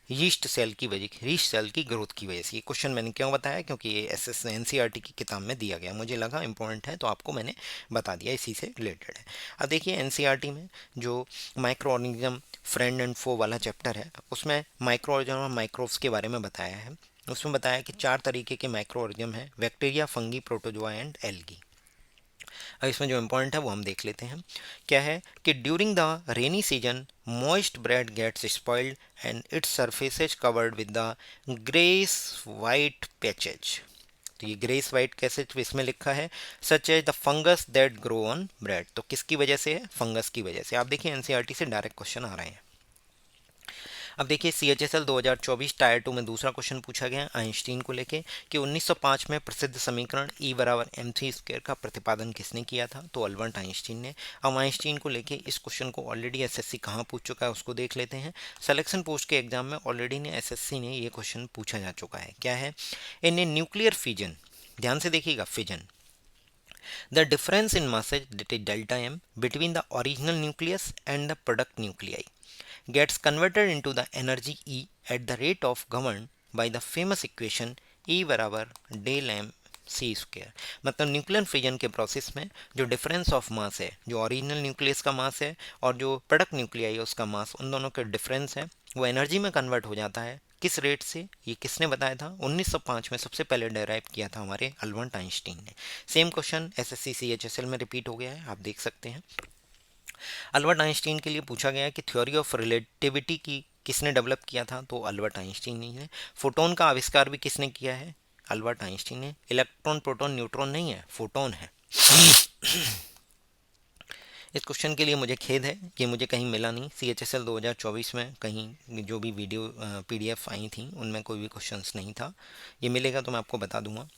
यीस्ट सेल की वजह, यीस्ट सेल की ग्रोथ की वजह से। ये क्वेश्चन मैंने क्यों बताया? क्योंकि ये एस एनसीईआरटी की किताब में दिया गया, मुझे लगा इंपॉर्टेंट है तो आपको मैंने बता दिया, इसी से रिलेटेड है। अब देखिए एनसीईआरटी में जो माइक्रो ऑर्गेनिज्म फ्रेंड एंड फो वाला चैप्टर है, उसमें माइक्रो ऑर्गेनिज्म और माइक्रोब्स के बारे में बताया है। उसमें बताया कि 4 तरीके के माइक्रो ऑर्गेनिज्म हैं, bacteria, fungi, protozoa and algae. अब इसमें जो इम्पोर्टेंट है वो हम देख लेते हैं। क्या है कि during the rainy season moist bread gets spoiled and its surface is covered with the grayish white patches। तो ये ग्रेस वाइट कैसे इसमें लिखा है, such as the fungus that grow on bread. तो किसकी वजह से है? फंगस की वजह से। आप देखिए एनसीईआरटी से डायरेक्ट क्वेश्चन आ रहे हैं। अब देखिए सीएचएसएल 2024 टायर 2 में दूसरा क्वेश्चन पूछा गया आइंस्टीन को लेके कि 1905 में प्रसिद्ध समीकरण E बराबर mc² का प्रतिपादन किसने किया था? तो अल्बर्ट आइंस्टीन ने। अब आइंस्टीन को लेके इस क्वेश्चन को ऑलरेडी एसएससी कहाँ पूछ चुका है उसको देख लेते हैं। सिलेक्शन पोस्ट के एग्जाम में ऑलरेडी ने एसएससी ने ये क्वेश्चन पूछा जा चुका है। क्या है? इन ए न्यूक्लियर फिजन, ध्यान से देखिएगा, fission the difference in masses, that is delta m, between the original nucleus and the product nuclei gets converted into the energy E at the rate of governed by the famous equation E बराबर del M C square. मतलब nuclear fission के process में जो difference of mass है, जो original nucleus का मास है और जो प्रोडक्ट न्यूक्लियाई है उसका मास, उन दोनों के डिफरेंस है वो एनर्जी में कन्वर्ट हो जाता है। किस रेट से? ये किसने बताया था? 1905 में सबसे पहले डेराइव किया था हमारे अल्बर्ट आइंस्टीन ने। सेम क्वेश्चन एसएससी सीएचएसएल में रिपीट हो गया है, आप देख सकते हैं। अल्बर्ट आइंस्टीन के लिए पूछा गया है कि थ्योरी ऑफ रिलेटिविटी की किसने डेवलप किया था? तो अल्बर्ट आइंस्टीन ही ने। फोटोन का आविष्कार भी किसने किया है? अल्बर्ट आइंस्टीन ने। इलेक्ट्रॉन, प्रोटॉन, न्यूट्रॉन नहीं है, फोटोन है। इस क्वेश्चन के लिए मुझे खेद है, ये मुझे कहीं मिला नहीं। सीएचएसएल 2024 में कहीं जो भी वीडियो पीडीएफ आई थी उनमें कोई भी क्वेश्चंस नहीं था। ये मिलेगा तो मैं आपको बता दूंगा,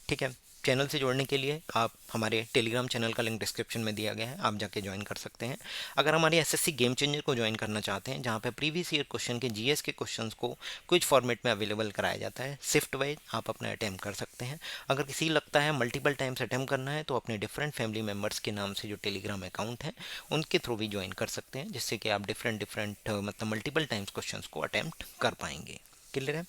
ठीक है। चैनल से जुड़ने के लिए आप हमारे टेलीग्राम चैनल का लिंक डिस्क्रिप्शन में दिया गया है, आप जाके ज्वाइन कर सकते हैं। अगर हमारे एसएससी गेम चेंजर को ज्वाइन करना चाहते हैं, जहां पे प्रीवियस ईयर क्वेश्चन के जीएस के क्वेश्चंस को क्विज फॉर्मेट में अवेलेबल कराया जाता है, शिफ्ट वाइज आप अपना अटैम्प्ट कर सकते हैं। अगर किसी लगता है मल्टीपल टाइम्स अटैम्प्ट करना है तो अपने डिफरेंट फैमिली मेम्बर्स के नाम से जो टेलीग्राम अकाउंट है उनके थ्रू भी ज्वाइन कर सकते हैं, जिससे कि आप डिफरेंट मतलब मल्टीपल टाइम्स क्वेश्चन को अटैम्प्ट कर पाएंगे। क्लियर है?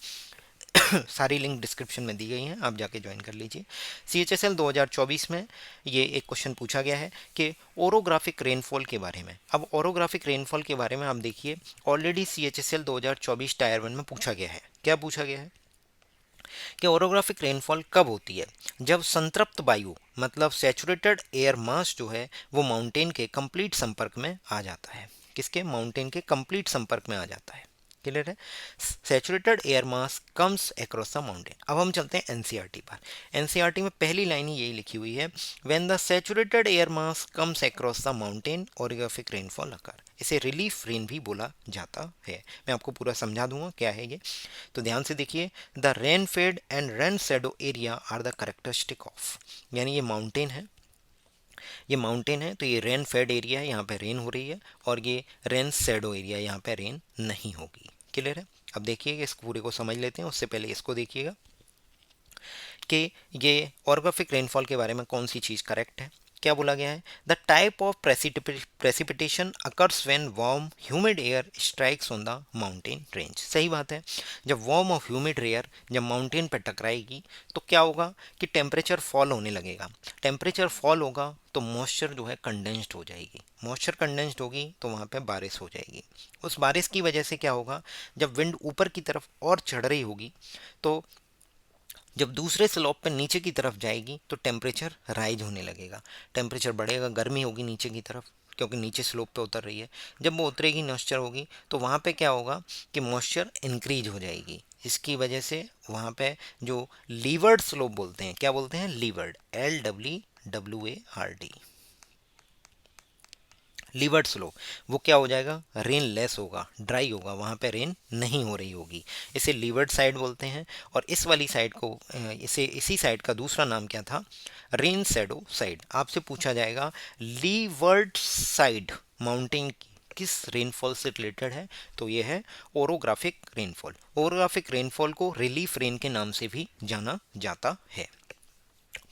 सारी लिंक डिस्क्रिप्शन में दी गई हैं, आप जाके ज्वाइन कर लीजिए। सीएचएसएल 2024 में ये एक क्वेश्चन पूछा गया है कि ओरोग्राफिक रेनफॉल के बारे में। अब ओरोग्राफिक रेनफॉल के बारे में आप देखिए ऑलरेडी सीएचएसएल 2024 टायर 1 में पूछा गया है। क्या पूछा गया है कि ओरोग्राफिक रेनफॉल कब होती है? जब संतृप्त वायु मतलब सैचुरेटेड एयर मास जो है वो माउंटेन के कंप्लीट संपर्क में आ जाता है। किसके? माउंटेन के कंप्लीट संपर्क में आ जाता है। क्लियर है? Saturated air mass comes across the mountain. अब हम चलते हैं एनसीईआरटी पर। एनसीईआरटी में पहली लाइन ही यही लिखी हुई है, when the saturated air mass comes across the mountain orographic rainfall occur. इसे रिलीफ रेन भी बोला जाता है। मैं आपको पूरा समझा दूंगा क्या है ये, तो ध्यान से देखिए। The rain fed and rain shadow area are the characteristic of, यानी ये माउंटेन है, ये माउंटेन है तो ये रेन फेड एरिया है, यहाँ पे रेन हो रही है, और ये रेन शेडो एरिया, यहाँ पे रेन नहीं होगी। क्लियर है? अब देखिए इस पूरे को समझ लेते हैं, उससे पहले इसको देखिएगा कि ये ऑर्गोफिक रेनफॉल के बारे में कौन सी चीज़ करेक्ट है। क्या बोला गया है? The type of precipitation occurs when warm humid air strikes on the mountain range. सही बात है, जब वार्म और ह्यूमिड एयर जब माउंटेन पर टकराएगी तो क्या होगा कि टेम्परेचर फॉल होने लगेगा। टेम्परेचर फॉल होगा तो मॉइस्चर जो है कंडेंस्ड हो जाएगी, मॉइस्चर कंडेंस्ड होगी तो वहाँ पे बारिश हो जाएगी। उस बारिश की वजह से क्या होगा, जब विंड ऊपर की तरफ और चढ़ रही होगी तो जब दूसरे स्लोप पे नीचे की तरफ जाएगी तो टेम्परेचर राइज होने लगेगा, टेम्परेचर बढ़ेगा, गर्मी होगी नीचे की तरफ क्योंकि नीचे स्लोप पे उतर रही है। जब वो उतरेगी मॉइस्चर होगी तो वहाँ पे क्या होगा कि मॉइस्चर इंक्रीज हो जाएगी। इसकी वजह से वहाँ पे जो लीवर्ड स्लोप बोलते हैं, क्या बोलते हैं, लीवर्ड, LWARD, लीवर्ड स्लो, वो क्या हो जाएगा, रेन लेस होगा, ड्राई होगा, वहाँ पे रेन नहीं हो रही होगी, इसे लीवर्ड साइड बोलते हैं। और इस वाली साइड को इसे इसी साइड का दूसरा नाम क्या था, रेन शैडो साइड। आपसे पूछा जाएगा लीवर्ड साइड माउंटेन किस रेनफॉल से रिलेटेड है, तो ये है ओरोग्राफिक रेनफॉल। ओरोग्राफिक रेनफॉल को रिलीफ रेन के नाम से भी जाना जाता है।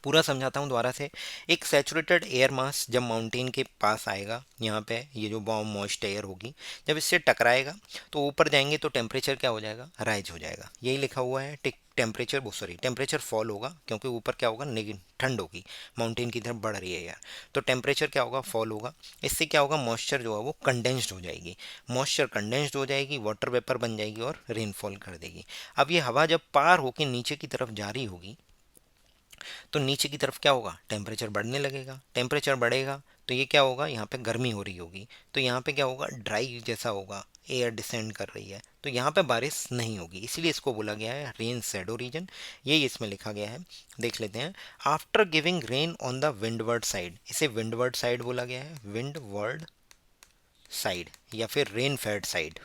पूरा समझाता हूँ दोबारा से। एक सैचुरेटेड एयर मास जब माउंटेन के पास आएगा, यहाँ पे ये जो वार्म मॉइस्ट एयर होगी, जब इससे टकराएगा तो ऊपर जाएंगे तो टेम्परेचर क्या हो जाएगा, राइज हो जाएगा। यही लिखा हुआ है, टेम्परेचर वो सॉरी टेम्परेचर फॉल होगा क्योंकि ऊपर क्या होगा, नेगेटिव ठंड होगी, माउंटेन की तरफ बढ़ रही है यार, तो टेम्परेचर क्या होगा, फॉल होगा। इससे क्या होगा, मॉइस्चर जो है वो कंडेंस्ड हो जाएगी, मॉइस्चर कंडेंस्ड हो जाएगी, वाटर वेपर बन जाएगी और रेनफॉल कर देगी। अब ये हवा जब पार होकर नीचे की तरफ जा रही होगी तो नीचे की तरफ क्या होगा, टेम्परेचर बढ़ने लगेगा, टेम्परेचर बढ़ेगा तो ये क्या होगा, यहाँ पे गर्मी हो रही होगी, तो यहाँ पे क्या होगा, ड्राई जैसा होगा, एयर डिसेंड कर रही है, तो यहाँ पे बारिश नहीं होगी, इसलिए इसको बोला गया है रेन शैडो रीजन। यही इसमें लिखा गया है, देख लेते हैं। After giving rain on the windward side, इसे विंडवर्ड साइड बोला गया है, विंडवर्ड साइड या फिर rain fed side.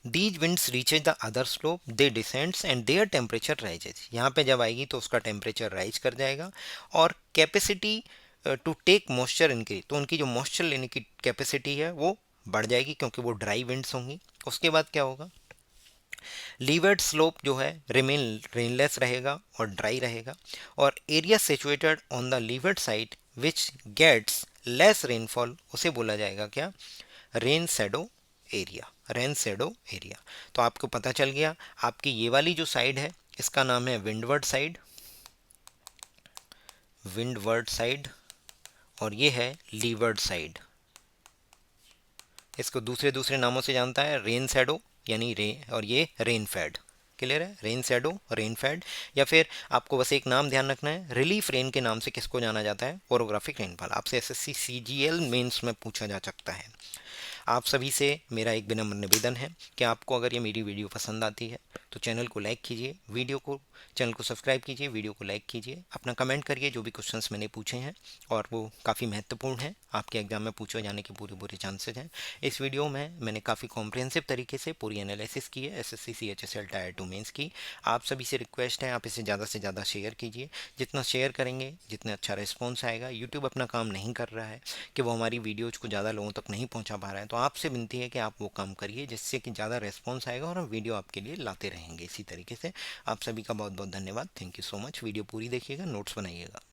These winds reaches the other slope, they descends and their temperature rises. यहाँ पे जब आएगी तो उसका टेम्परेचर राइज कर जाएगा और capacity to take moisture increase, तो उनकी जो मॉइस्चर लेने की कैपेसिटी है वो बढ़ जाएगी क्योंकि वो ड्राई विंड्स होंगी। उसके बाद क्या होगा, लीवर्ड स्लोप जो है रिमेन रेनलेस रहेगा और ड्राई रहेगा, और area situated on the leeward side which gets less rainfall, उसे बोला जाएगा क्या, rain shadow area, rain shadow area. तो आपको पता चल गया, आपकी ये वाली जो साइड है इसका नाम है विंडवर्ड साइड, विंडवर्ड साइड, और ये है लीवर्ड साइड। इसको दूसरे दूसरे नामों से जानता है, रेन शैडो यानी और ये रेन फेड। क्लियर है, रेन शैडो, रेन फेड, या फिर आपको बस एक नाम ध्यान रखना है, रिलीफ रेन के नाम से किसको जाना जाता है, ओरोग्राफिक रेनफॉल। आपसे एसएससी सीजीएल मेंस में पूछा जा सकता है। आप सभी से मेरा एक विनम्र निवेदन है कि आपको अगर ये मेरी वीडियो पसंद आती है तो चैनल को लाइक कीजिए, चैनल को सब्सक्राइब कीजिए, वीडियो को लाइक कीजिए, अपना कमेंट करिए जो भी क्वेश्चंस मैंने पूछे हैं और वो काफ़ी महत्वपूर्ण हैं, आपके एग्जाम में पूछे जाने के पूरे पूरे चांसेस हैं। इस वीडियो में मैंने काफ़ी कॉम्प्रिहेंसिव तरीके से पूरी एनालिसिस की है एसएससी सीएचएसएल टायर 2 मेंस की। आप सभी से रिक्वेस्ट है, आप इसे ज़्यादा से ज़्यादा शेयर कीजिए। जितना शेयर करेंगे जितना अच्छा रिस्पॉन्स आएगा। यूट्यूब अपना काम नहीं कर रहा है कि वो हमारी वीडियोज़ को ज़्यादा लोगों तक नहीं पहुंचा पा रहा है, तो आपसे विनती है कि आप वो काम करिए जिससे कि ज़्यादा रिस्पॉन्स आएगा और हम वीडियो आपके लिए लाते रहेंगे इसी तरीके से। आप सभी का बहुत बहुत धन्यवाद, thank you so much. Video पूरी देखिएगा, नोट्स बनाइएगा।